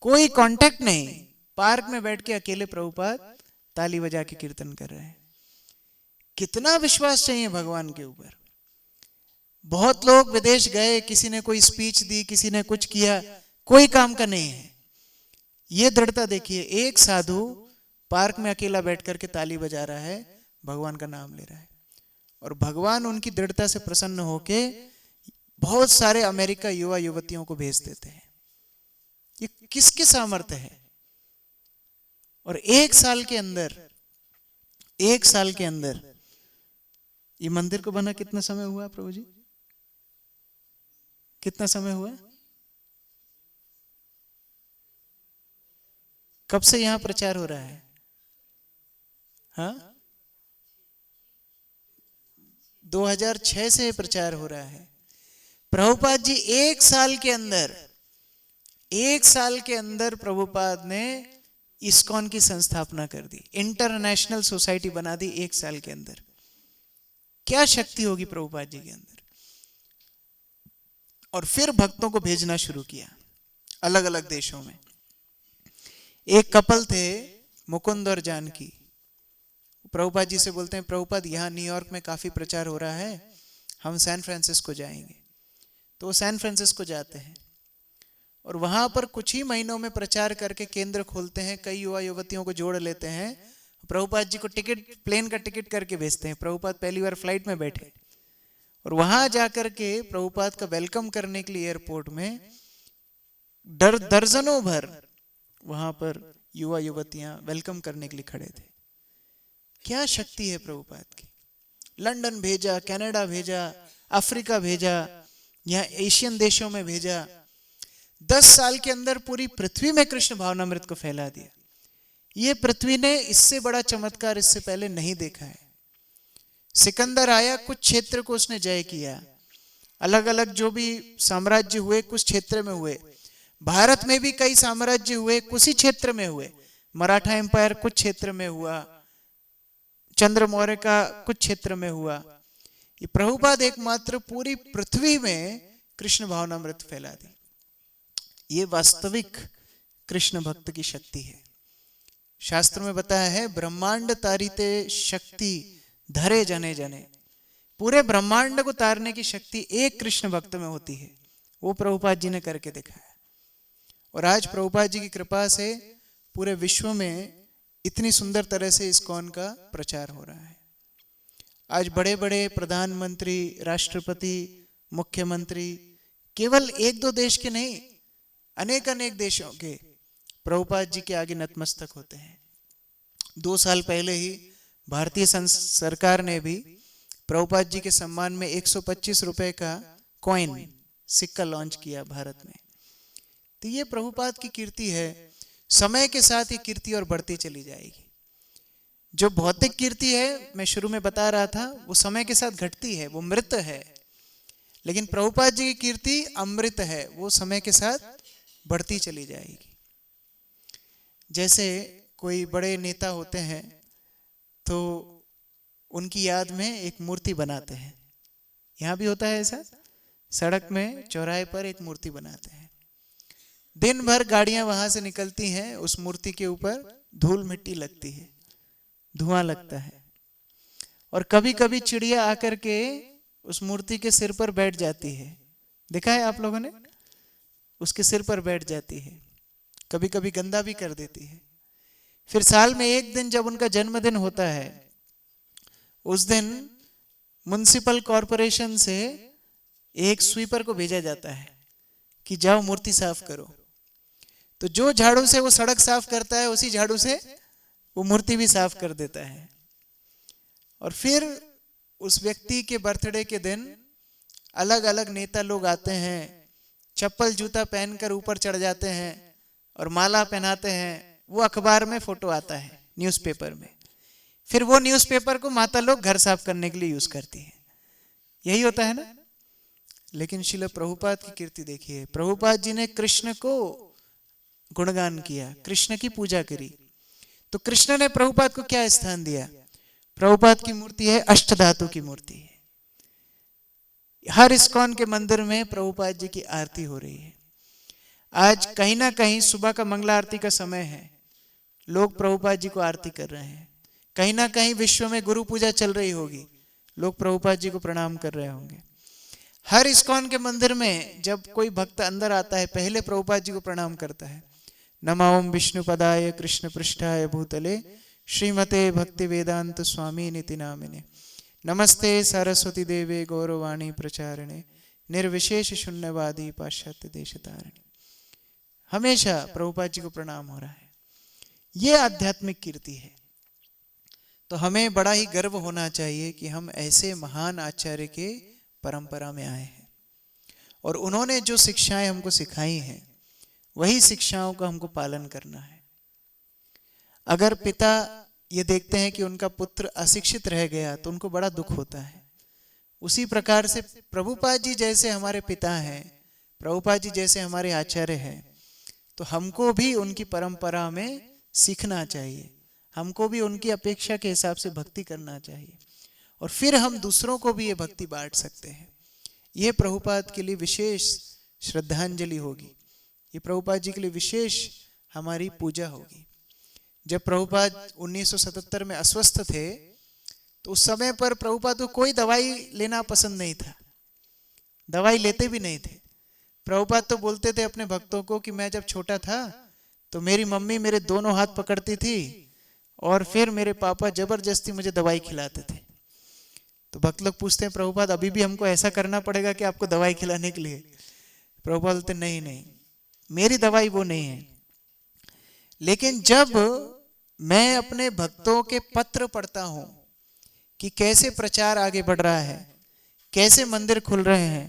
कोई कांटेक्ट नहीं। पार्क में बैठ के अकेले प्रभुपाद ताली बजा के कीर्तन कर रहे हैं। कितना विश्वास चाहिए भगवान के ऊपर। बहुत लोग विदेश गए, किसी ने कोई स्पीच दी, किसी ने कुछ किया, कोई काम का नहीं है। ये दृढ़ता देखिए, एक साधु पार्क में अकेला बैठ करके ताली बजा रहा है, भगवान का नाम ले रहा है, और भगवान उनकी दृढ़ता से प्रसन्न होके बहुत सारे अमेरिका युवा युवतियों को भेज देते हैं। ये किसके सामर्थ्य है? और एक साल के अंदर ये मंदिर को बना कितना समय हुआ प्रभु जी? कितना समय हुआ? कब से यहां प्रचार हो रहा है? हाँ, 2006 से प्रचार हो रहा है। प्रभुपाद जी एक साल के अंदर प्रभुपाद ने इस्कॉन की संस्थापना कर दी, इंटरनेशनल सोसाइटी बना दी एक साल के अंदर। क्या शक्ति होगी प्रभुपाद जी के अंदर। और फिर भक्तों को भेजना शुरू किया अलग अलग देशों में। एक कपल थे, मुकुंद और जानकी। प्रभुपाद जी से बोलते हैं, प्रभुपाद यहाँ न्यूयॉर्क में काफी प्रचार हो रहा है, हम सैन फ्रांसिस्को जाएंगे। तो वो सैन फ्रांसिस्को जाते हैं और वहां पर कुछ ही महीनों में प्रचार करके केंद्र खोलते हैं, कई युवा युवतियों को जोड़ लेते हैं। प्रभुपाद जी को प्लेन का टिकट करके भेजते हैं। प्रभुपाद पहली बार फ्लाइट में बैठे और वहां जाकर के प्रभुपाद का वेलकम करने के लिए एयरपोर्ट में दर्जनों भर वहां पर युवा युवतियां वेलकम करने के लिए खड़े थे। क्या शक्ति है प्रभुपाद की। लंदन भेजा, कनाडा भेजा, अफ्रीका भेजा, यहाँ एशियन देशों में भेजा। 10 साल के अंदर पूरी पृथ्वी में कृष्ण भावनामृत को फैला दिया। ये पृथ्वी ने इससे बड़ा चमत्कार इससे पहले नहीं देखा है। सिकंदर आया, कुछ क्षेत्र को उसने जय किया। अलग अलग जो भी साम्राज्य हुए कुछ क्षेत्र में हुए। भारत में भी कई साम्राज्य हुए, कुछ ही क्षेत्र में हुए। मराठा एम्पायर कुछ क्षेत्र में हुआ, चंद्र मौर्य का कुछ क्षेत्र में हुआ। ये प्रभुपाद एकमात्र पूरी पृथ्वी में कृष्ण भावनामृत फैला दी। ये वास्तविक कृष्ण भक्त की शक्ति है। शास्त्र में बताया है, ब्रह्मांड तारिते शक्ति धरे जने जने। पूरे ब्रह्मांड को तारने की शक्ति एक कृष्ण भक्त में होती है। वो प्रभुपाद जी ने करके दिखाया। और आज प्रभुपाद जी की कृपा से पूरे विश्व में इतनी सुंदर तरह से इस्कॉन का प्रचार हो रहा है। आज बड़े बड़े प्रधानमंत्री, राष्ट्रपति, मुख्यमंत्री केवल 1-2 देश के नहीं, अनेक अनेक देशों के प्रभुपाद जी के आगे नतमस्तक होते हैं। 2 साल पहले ही भारतीय सरकार ने भी प्रभुपाद जी के सम्मान में 125 रुपए का कॉइन, सिक्का लॉन्च किया भारत में। तो ये प्रभुपाद की कीर्ति है। समय के साथ ये कीर्ति और बढ़ती चली जाएगी। जो भौतिक कीर्ति है, मैं शुरू में बता रहा था, वो समय के साथ घटती है, वो मृत है। लेकिन प्रभुपाद जी की कीर्ति अमृत है, वो समय के साथ बढ़ती चली जाएगी। जैसे कोई बड़े नेता होते हैं तो उनकी याद में एक मूर्ति बनाते हैं। यहाँ भी होता है ऐसा, सड़क में चौराहे पर एक मूर्ति बनाते हैं। दिन भर गाड़ियां वहां से निकलती हैं, उस मूर्ति के ऊपर धूल मिट्टी लगती है, धुआं लगता है, और कभी कभी चिड़िया आकर के उस मूर्ति के सिर पर बैठ जाती है। देखा है आप लोगों ने? उसके सिर पर बैठ जाती है, कभी कभी गंदा भी कर देती है। फिर साल में एक दिन जब उनका जन्मदिन होता है, उस दिन म्युनिसिपल कॉरपोरेशन से एक स्वीपर को भेजा जाता है कि जाओ मूर्ति साफ करो। तो जो झाड़ू से वो सड़क साफ करता है, उसी झाड़ू से वो मूर्ति भी साफ कर देता है। और फिर उस व्यक्ति के बर्थडे के दिन अलग अलग नेता लोग आते हैं, चप्पल जूता पहनकर ऊपर चढ़ जाते हैं और माला पहनाते हैं। वो अखबार में फोटो आता है, न्यूज़पेपर में। फिर वो न्यूज़पेपर को माता लोग घर साफ करने के लिए यूज करती है। यही होता है ना। लेकिन श्रील प्रभुपाद की कीर्ति देखिए, प्रभुपाद जी ने कृष्ण को गुणगान किया, कृष्ण की पूजा करी। तो कृष्ण ने प्रभुपाद को क्या स्थान दिया? प्रभुपाद की मूर्ति है अष्टधातु की मूर्ति है। हर इस्कॉन के मंदिर में प्रभुपाद जी की आरती हो रही है। आज कहीं ना कहीं सुबह का मंगला आरती का समय है, लोग प्रभुपाद जी को आरती कर रहे हैं। कहीं ना कहीं विश्व में गुरु पूजा चल रही होगी, लोग प्रभुपाद जी को प्रणाम कर रहे होंगे। हर इस्कॉन के मंदिर में जब कोई भक्त अंदर आता है, पहले प्रभुपाद जी को प्रणाम करता है। नमो ओम विष्णुपदाय कृष्ण पृष्ठाय भूतले श्रीमते भक्ति वेदांत स्वामी निति नामिने नमस्ते सरस्वती देवे गौरवाणी प्रचारिणे निर्विशेष शून्यवादी पाश्चात्य देशतारिणे। हमेशा प्रभुपाद जी को प्रणाम हो रहा है। ये आध्यात्मिक कीर्ति है। तो हमें बड़ा ही गर्व होना चाहिए कि हम ऐसे महान आचार्य के परंपरा में आए हैं, और उन्होंने जो शिक्षाएं हमको सिखाई हैं, वही शिक्षाओं का हमको पालन करना है। अगर पिता ये देखते हैं कि उनका पुत्र अशिक्षित रह गया तो उनको बड़ा दुख होता है। उसी प्रकार से प्रभुपाद जी जैसे हमारे पिता हैं, प्रभुपाद जी जैसे हमारे आचार्य हैं, तो हमको भी उनकी परंपरा में सीखना चाहिए, हमको भी उनकी अपेक्षा के हिसाब से भक्ति करना चाहिए, और फिर हम दूसरों को भी ये भक्ति बांट सकते हैं। ये प्रभुपाद के लिए विशेष श्रद्धांजलि होगी, ये प्रभुपाद जी के लिए विशेष हमारी पूजा होगी। जब प्रभुपाद 1977 में अस्वस्थ थे, तो उस समय पर प्रभुपाद को कोई दवाई लेना पसंद नहीं था, दवाई लेते भी नहीं थे। प्रभुपाद तो बोलते थे अपने भक्तों को कि मैं जब छोटा था तो मेरी मम्मी मेरे दोनों हाथ पकड़ती थी और फिर मेरे पापा जबरदस्ती मुझे दवाई खिलाते थे। तो भक्त लोग पूछते हैं, प्रभुपाद अभी भी हमको ऐसा करना पड़ेगा कि आपको दवाई खिलाने के लिए? प्रभुपाद बोलते नहीं नहीं, मेरी दवाई वो नहीं है। लेकिन जब मैं अपने भक्तों के पत्र पढ़ता हूं कि कैसे प्रचार आगे बढ़ रहा है, कैसे मंदिर खुल रहे हैं,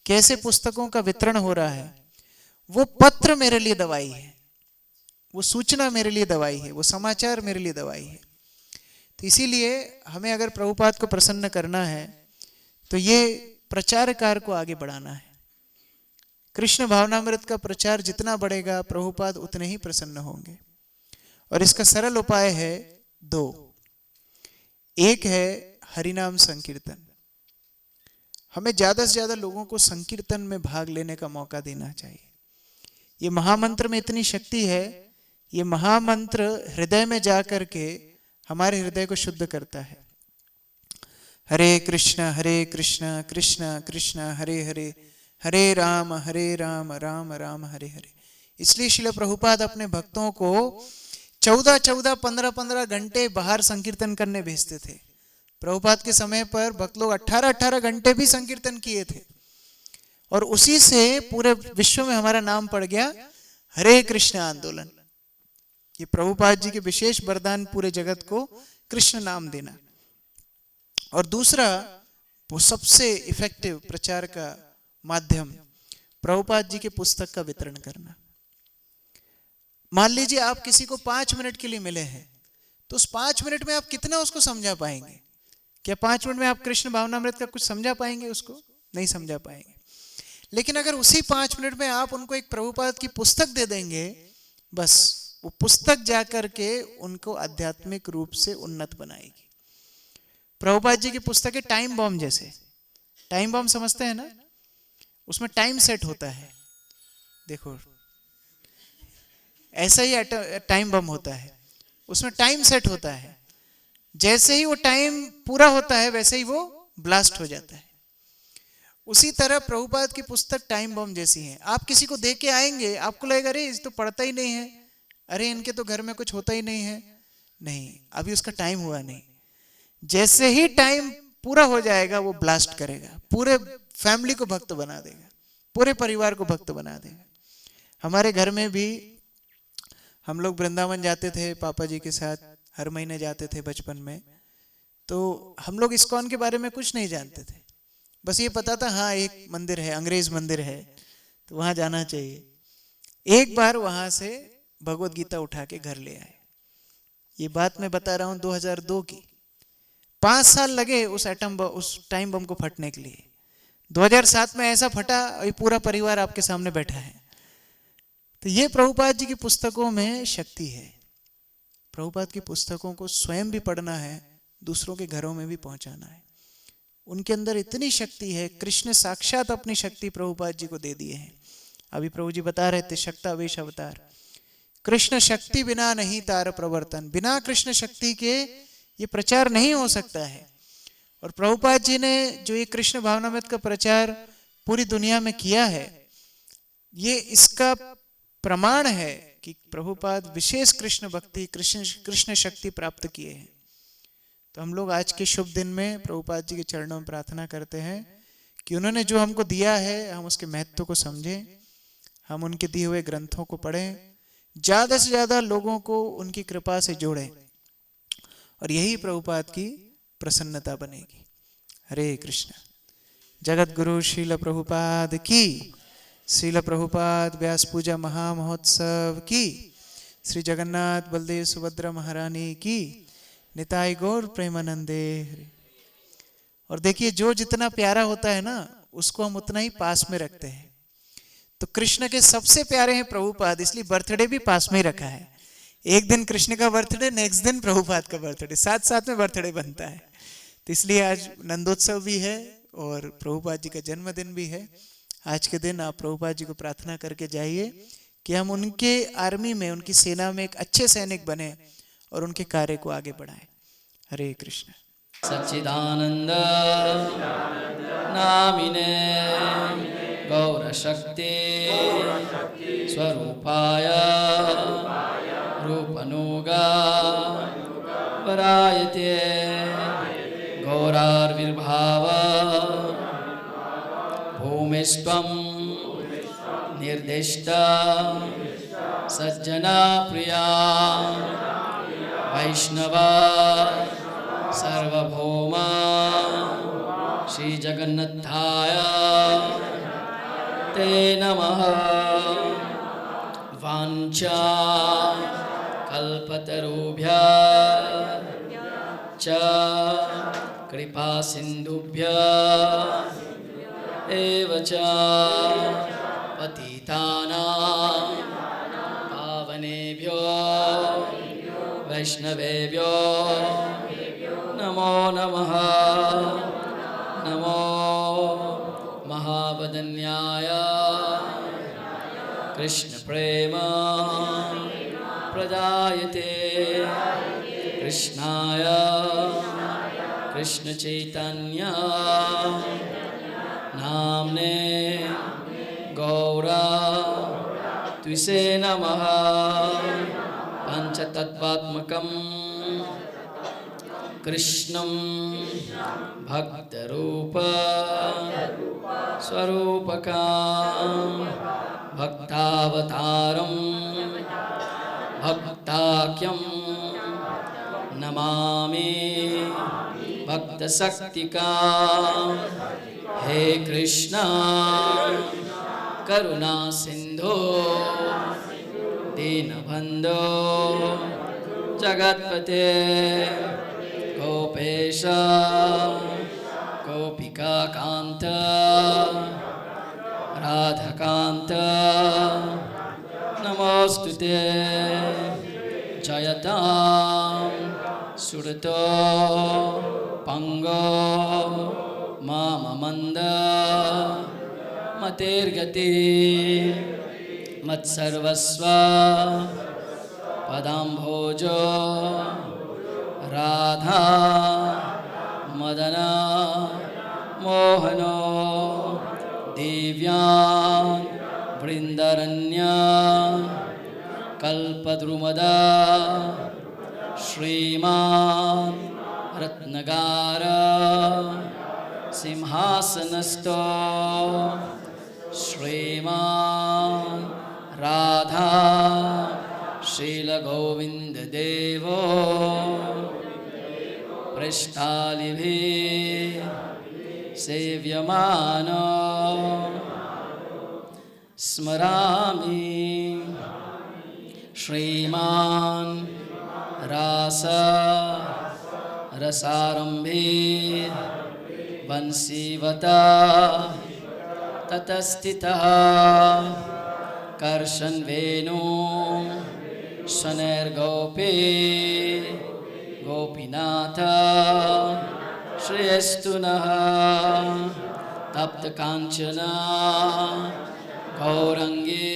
कैसे पुस्तकों का वितरण हो रहा है, वो पत्र मेरे लिए दवाई है, वो सूचना मेरे लिए दवाई है, वो समाचार मेरे लिए दवाई है। तो इसीलिए हमें अगर प्रभुपाद को प्रसन्न करना है तो ये प्रचार कार्य को आगे बढ़ाना है। कृष्ण भावनामृत का प्रचार जितना बढ़ेगा, प्रभुपाद उतने ही प्रसन्न होंगे। और इसका सरल उपाय है दो। एक है हरिनाम संकीर्तन। हमें ज्यादा से ज्यादा लोगों को संकीर्तन में भाग लेने का मौका देना चाहिए। ये महामंत्र में इतनी शक्ति है, ये महामंत्र हृदय में जाकर के हमारे हृदय को शुद्ध करता है। हरे कृष्ण कृष्ण कृष्ण हरे हरे, हरे राम राम राम हरे हरे। इसलिए श्रील प्रभुपाद अपने भक्तों को 14-14, 15-15 घंटे बाहर संकीर्तन करने भेजते थे। प्रभुपाद के समय पर भक्त लोग 18-18 घंटे भी संकीर्तन किए थे, और उसी से पूरे विश्व में हमारा नाम पड़ गया हरे कृष्ण आंदोलन। ये प्रभुपाद जी के विशेष वरदान, पूरे जगत को कृष्ण नाम देना। और दूसरा, वो सबसे इफेक्टिव प्रचार का माध्यम, प्रभुपाद जी के पुस्तक का वितरण करना। मान लीजिए आप किसी को 5 मिनट के लिए मिले हैं, तो उस 5 मिनट में आप कितना उसको समझा पाएंगे? क्या 5 मिनट में आप कृष्ण भावनामृत का कुछ समझा पाएंगे? उसको नहीं समझा पाएंगे। लेकिन अगर उसी 5 मिनट में आप उनको एक प्रभुपाद की पुस्तक दे देंगे, बस वो पुस्तक जाकर के उनको आध्यात्मिक रूप से उन्नत बनाएगी। प्रभुपाद जी की पुस्तक है टाइम बॉम्ब जैसे। टाइम बॉम्ब समझते हैं ना, उसमें टाइम सेट होता है, देखो ऐसा ही टाइम बम होता है, उसमें टाइम सेट होता है, जैसे ही वो टाइम पूरा होता है वैसे ही वो ब्लास्ट हो जाता है। उसी तरह प्रभुपाद की पुस्तक टाइम बम जैसी है। आप किसी को देख के आएंगे, आपको लगेगा अरे इस तो पढ़ता ही नहीं है, अरे इनके तो घर में कुछ होता ही नहीं है। नहीं, अभी उसका टाइम हुआ नहीं। जैसे ही टाइम पूरा हो जाएगा वो ब्लास्ट करेगा, पूरे फैमिली को भक्त बना देगा, पूरे परिवार को भक्त बना देगा। हमारे घर में भी हम लोग वृंदावन जाते थे पापा जी के साथ, हर महीने जाते थे बचपन में। तो हम लोग इस्कॉन के बारे में कुछ नहीं जानते थे, बस ये पता था हाँ एक मंदिर है, अंग्रेज मंदिर है, तो वहां जाना चाहिए। एक बार वहां से भगवत गीता उठा के घर ले आए। ये बात मैं बता रहा हूं 2002 की। 5 साल लगे उस टाइम बम को फटने के लिए। 2007 में ऐसा फटा, ये पूरा परिवार आपके सामने बैठा है। तो ये प्रभुपाद जी की पुस्तकों में शक्ति है। प्रभुपाद की पुस्तकों को स्वयं भी पढ़ना है, दूसरों के घरों में भी पहुंचाना है। उनके अंदर इतनी शक्ति है, कृष्ण साक्षात अपनी शक्ति प्रभुपाद जी को दे दिए हैं। अभी प्रभु जी बता रहे थे शक्तावेश अवतार, कृष्ण शक्ति बिना नहीं तार प्रवर्तन। बिना कृष्ण शक्ति के ये प्रचार नहीं हो सकता है। और प्रभुपाद जी ने जो ये कृष्ण भावनामृत का प्रचार पूरी दुनिया में किया है, ये इसका प्रमाण है कि प्रभुपाद विशेष कृष्ण भक्ति, कृष्ण शक्ति प्राप्त किए हैं। तो हम लोग आज के शुभ दिन में प्रभुपाद जी के चरणों में प्रार्थना करते हैं कि उन्होंने जो हमको दिया है हम उसके महत्व को समझें, हम उनके दिए हुए ग्रंथों को पढ़ें, ज्यादा से ज्यादा लोगों को उनकी कृपा से जोड़ें, और यही प्रभुपाद की प्रसन्नता बनेगी। हरे कृष्ण। जगत गुरु श्रील प्रभुपाद की, श्रील प्रभुपाद व्यास पूजा महामहोत्सव की, श्री जगन्नाथ बलदेव सुभद्रा महारानी की, निताई गौर प्रेमानंदे। और देखिए जो जितना प्यारा होता है ना उसको हम उतना ही पास में रखते हैं। तो कृष्ण के सबसे प्यारे हैं प्रभुपाद, इसलिए बर्थडे भी पास में ही रखा है। एक दिन कृष्ण का बर्थडे, नेक्स्ट दिन प्रभुपाद का बर्थडे, साथ साथ में बर्थडे बनता है। तो इसलिए आज नंदोत्सव भी है और प्रभुपाद जी का जन्मदिन भी है। आज के दिन आप प्रभुपाद जी को प्रार्थना करके जाइए कि हम उनके आर्मी में, उनकी सेना में एक अच्छे सैनिक बने और उनके कार्य को आगे बढ़ाएं। हरे कृष्ण। सच्चिदानंद नामिने गौरशक्ति स्वरूपाय रूपनुगा वरायते गौरार्विर्भाव भूमिस्त्वं निर्दिष्टा सज्जना प्रिया वैष्णवा सर्वभौमा श्री जगन्नाथाय ते नमः। वाञ्छा कल्पतरुभ्यः च कृपा सिन्धुभ्यः एव च पतितानां पावनेभ्यो वैष्णवेभ्यो नमो नमः। नमो महावदन्याय कृष्ण प्रेम प्रदायते कृष्णाय कृष्ण चैतन्य नाम्ने गौरा त्विषे नमः। पंचतत्वात्मकं कृष्णं भक्तरूप स्वरूपकं भक्तावतारं भक्ताख्यं नमामि भक्तशक्तिका। हे कृष्ण करुणा सिंधु दीनबंधो जगत्पते गोपेश गोपिका कांत राधाकांत नमोस्तुते। जयतां सुरतो पंगो माममन्द मतेर्गति मत्सर्वस्व पदाम्भोजो राधा मदना मोहनो दिव्यान् वृन्दरन्या कल्पद्रुमदा श्रीमान् रत्नगार सिंहासनस्थो श्रीमान् राधा शीलगोविन्ददेवो पृष्ठालिभिः सेव्यमानो स्मरामि श्रीमान् रास रसारम्भे वंशीवता ततस्थितः कर्षन् वेणु शनैर्गोपी गोपीनाथ श्रेयस्तु नः तप्तकाञ्चना गौरंगी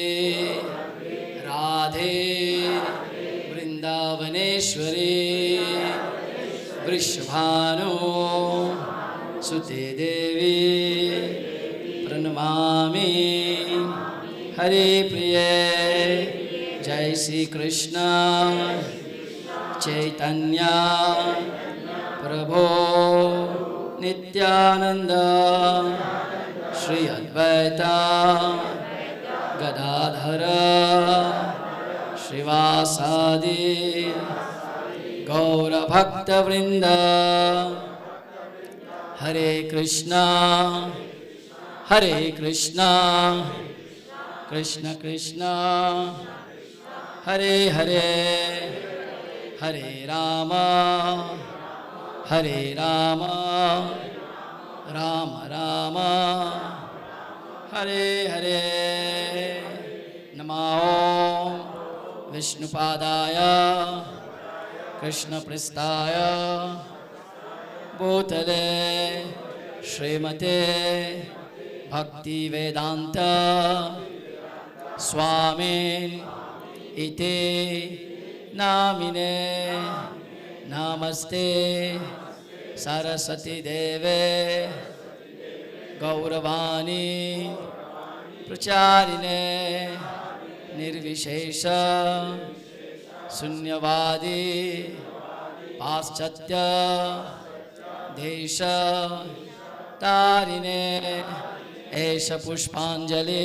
राधे वृंदावनेश्वरी वृषभानु सुते देवी प्रणमामि हरे प्रिय जय श्री कृष्ण चैतन्य प्रभो नित्यानंद श्री अद्वैता गदाधर श्रीवासादि गौरभक्तवृंद हरे कृष्णा कृष्ण कृष्ण हरे हरे हरे राम राम राम हरे हरे नमो विष्णुपादाय कृष्णपृष्ठाय भूतले श्रीमते भक्तिवेदान्त स्वामिन् इति नामिने नमस्ते सरस्वती देवे गौरवाणी प्रचारिणे निर्विशेष शून्यवादी पाश्चात्य देश तारिणे एष पुष्पांजलि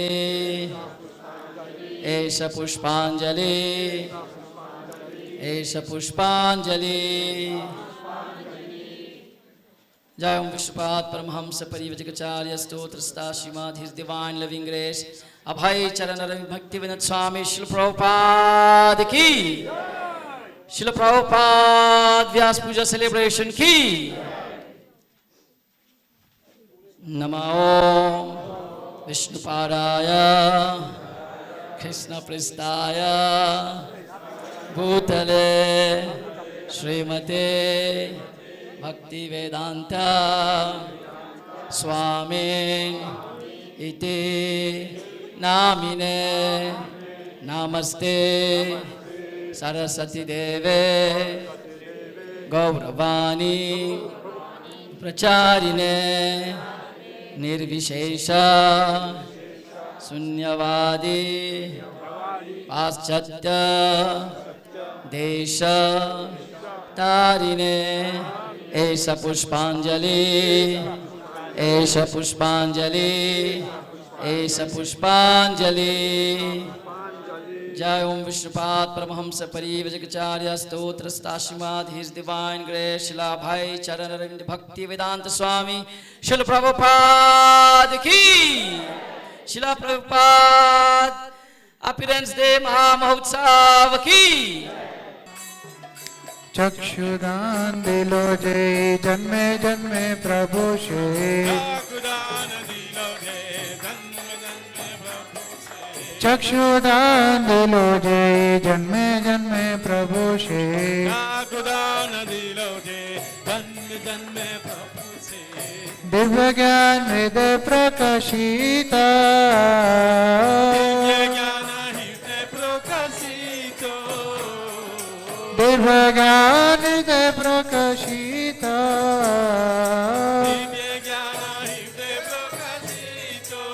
जय ओम विश्वपाद परमहंस परिव्रजकाचार्य स्तोत्रस्ता श्रीमद् his divine living grace Abhay Charan रवि भक्ति विनोद स्वामी शिल प्रभुपाद की शिल प्रभुपाद व्यास पूजा सेलिब्रेशन की नमो विष्णुपादाय कृष्ण पृष्ठाय भूतले श्रीमते भक्ति वेदांत स्वामिन् इति नामिने नमस्ते सरस्वती देवे गौरवाणी प्रचारिणे निर्विशेष शून्यवादी पाश्चात्य देश तारिणे एष पुष्पांजलि जय ओम विष्णुपाद परमहंस परिव्रजकाचार्य स्तोत्रस्ता श्रीमद् हिज डिवाइन ग्रेस शिला भाई चरण अरविंद भक्ति वेदांत स्वामी शिल प्रभुपाद की शिला प्रभुपाद अपीरेंस डे महामहोत्सव की चक्षुदान दिलो जय जन्मे जन्मे प्रभु से चक्षुदान दिलो जय जन्मे जन्मे प्रभु से चक्षुदान दिलो जे जन्मे जन्मे प्रभु से चक्षुदान दिलो जे जन्मे जन्मे प्रभु से दिव्य ज्ञान हृदय प्रकाशिता दिव्य ज्ञान हृदय प्रकाशितो दिव्य ज्ञान हृदय प्रकाशिता दिव्य ज्ञान हृदय प्रकाशितो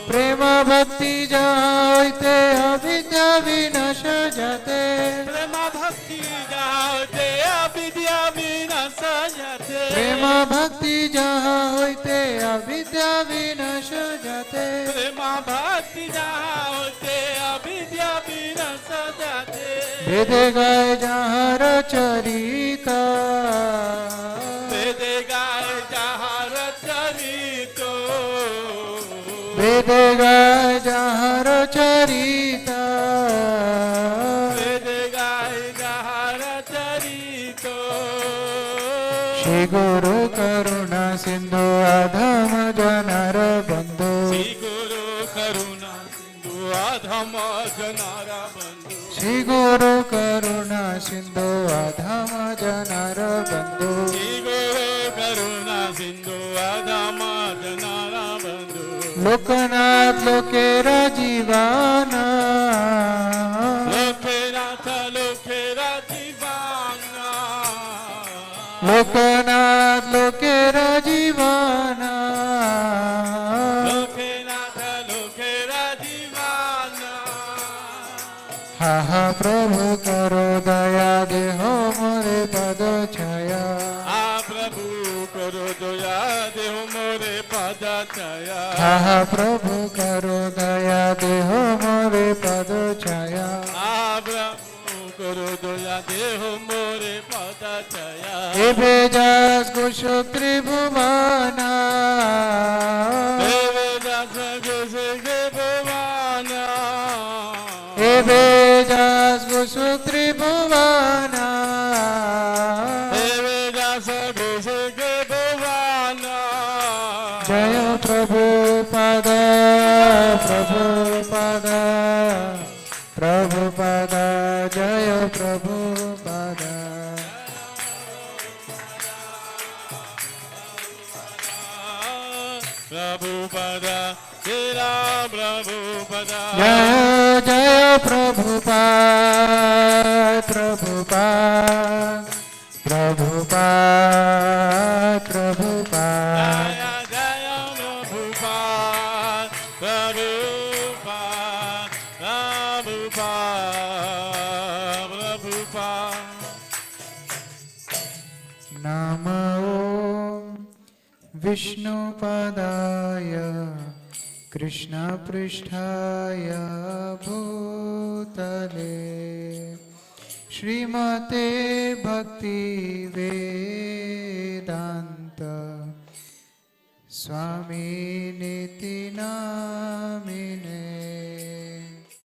प्रेम भक्ति जाते अविद्या विनाश जाते प्रेम भक्ति जाते अविद्या विनाश जाते प्रेम भक्ति जहाँ होते अविद्या विनाश जाते प्रेम भक्ति जाते अविद्या विनाश जाते वेद गाय जहाँ रचरिता वेद गाय जहाँ रचरितो वेद गाय जहाँ रचरिता वेद गाय जहाँ रचरितो श्री गुरु करुणा सिंधु अधम जनर बंधु श्री गुरु करुणा सिंधु अधम जनार बंधु श्री गुरु करुणा सिंधु अधम जनर बंधु श्री गुरु करुणा सिंधु अधम जनार बंधु लोकनाथ लोकेरा जीवाना लोकेनाथ लोकेरा जीवाना लोकनाथ लोकेरा जीवाना लोकेनाथ लोकेरा जीवाना हा हा प्रभु करो दया देहो मोरे पद छाया आ प्रभु करो दया देहो मोरे पद छाया हा हा प्रभु करो दया देहो मोरे पद छाया आ प्रभु करो दया देहो मोरे पद छाया एबे जास कुशो त्रिभुवना देव दास गुसे भवाना एबे जास कुशो त्रिभुवना देव दास गुसे भवाना जय प्रभु पद प्रभु पद प्रभु पद जय प्रभु पद प्रभुपद तेरा प्रभुपद जय जय प्रभुपाद प्रभुपाद प्रभुपाद प्रभुपाद जय जय प्रभुपाद प्रभुपाद प्रभुपाद प्रभुपाद नमो विष्णुपदाय कृष्णपृष्ठाय भूतले श्रीमते भक्ति वेदांत स्वामी निति नामिने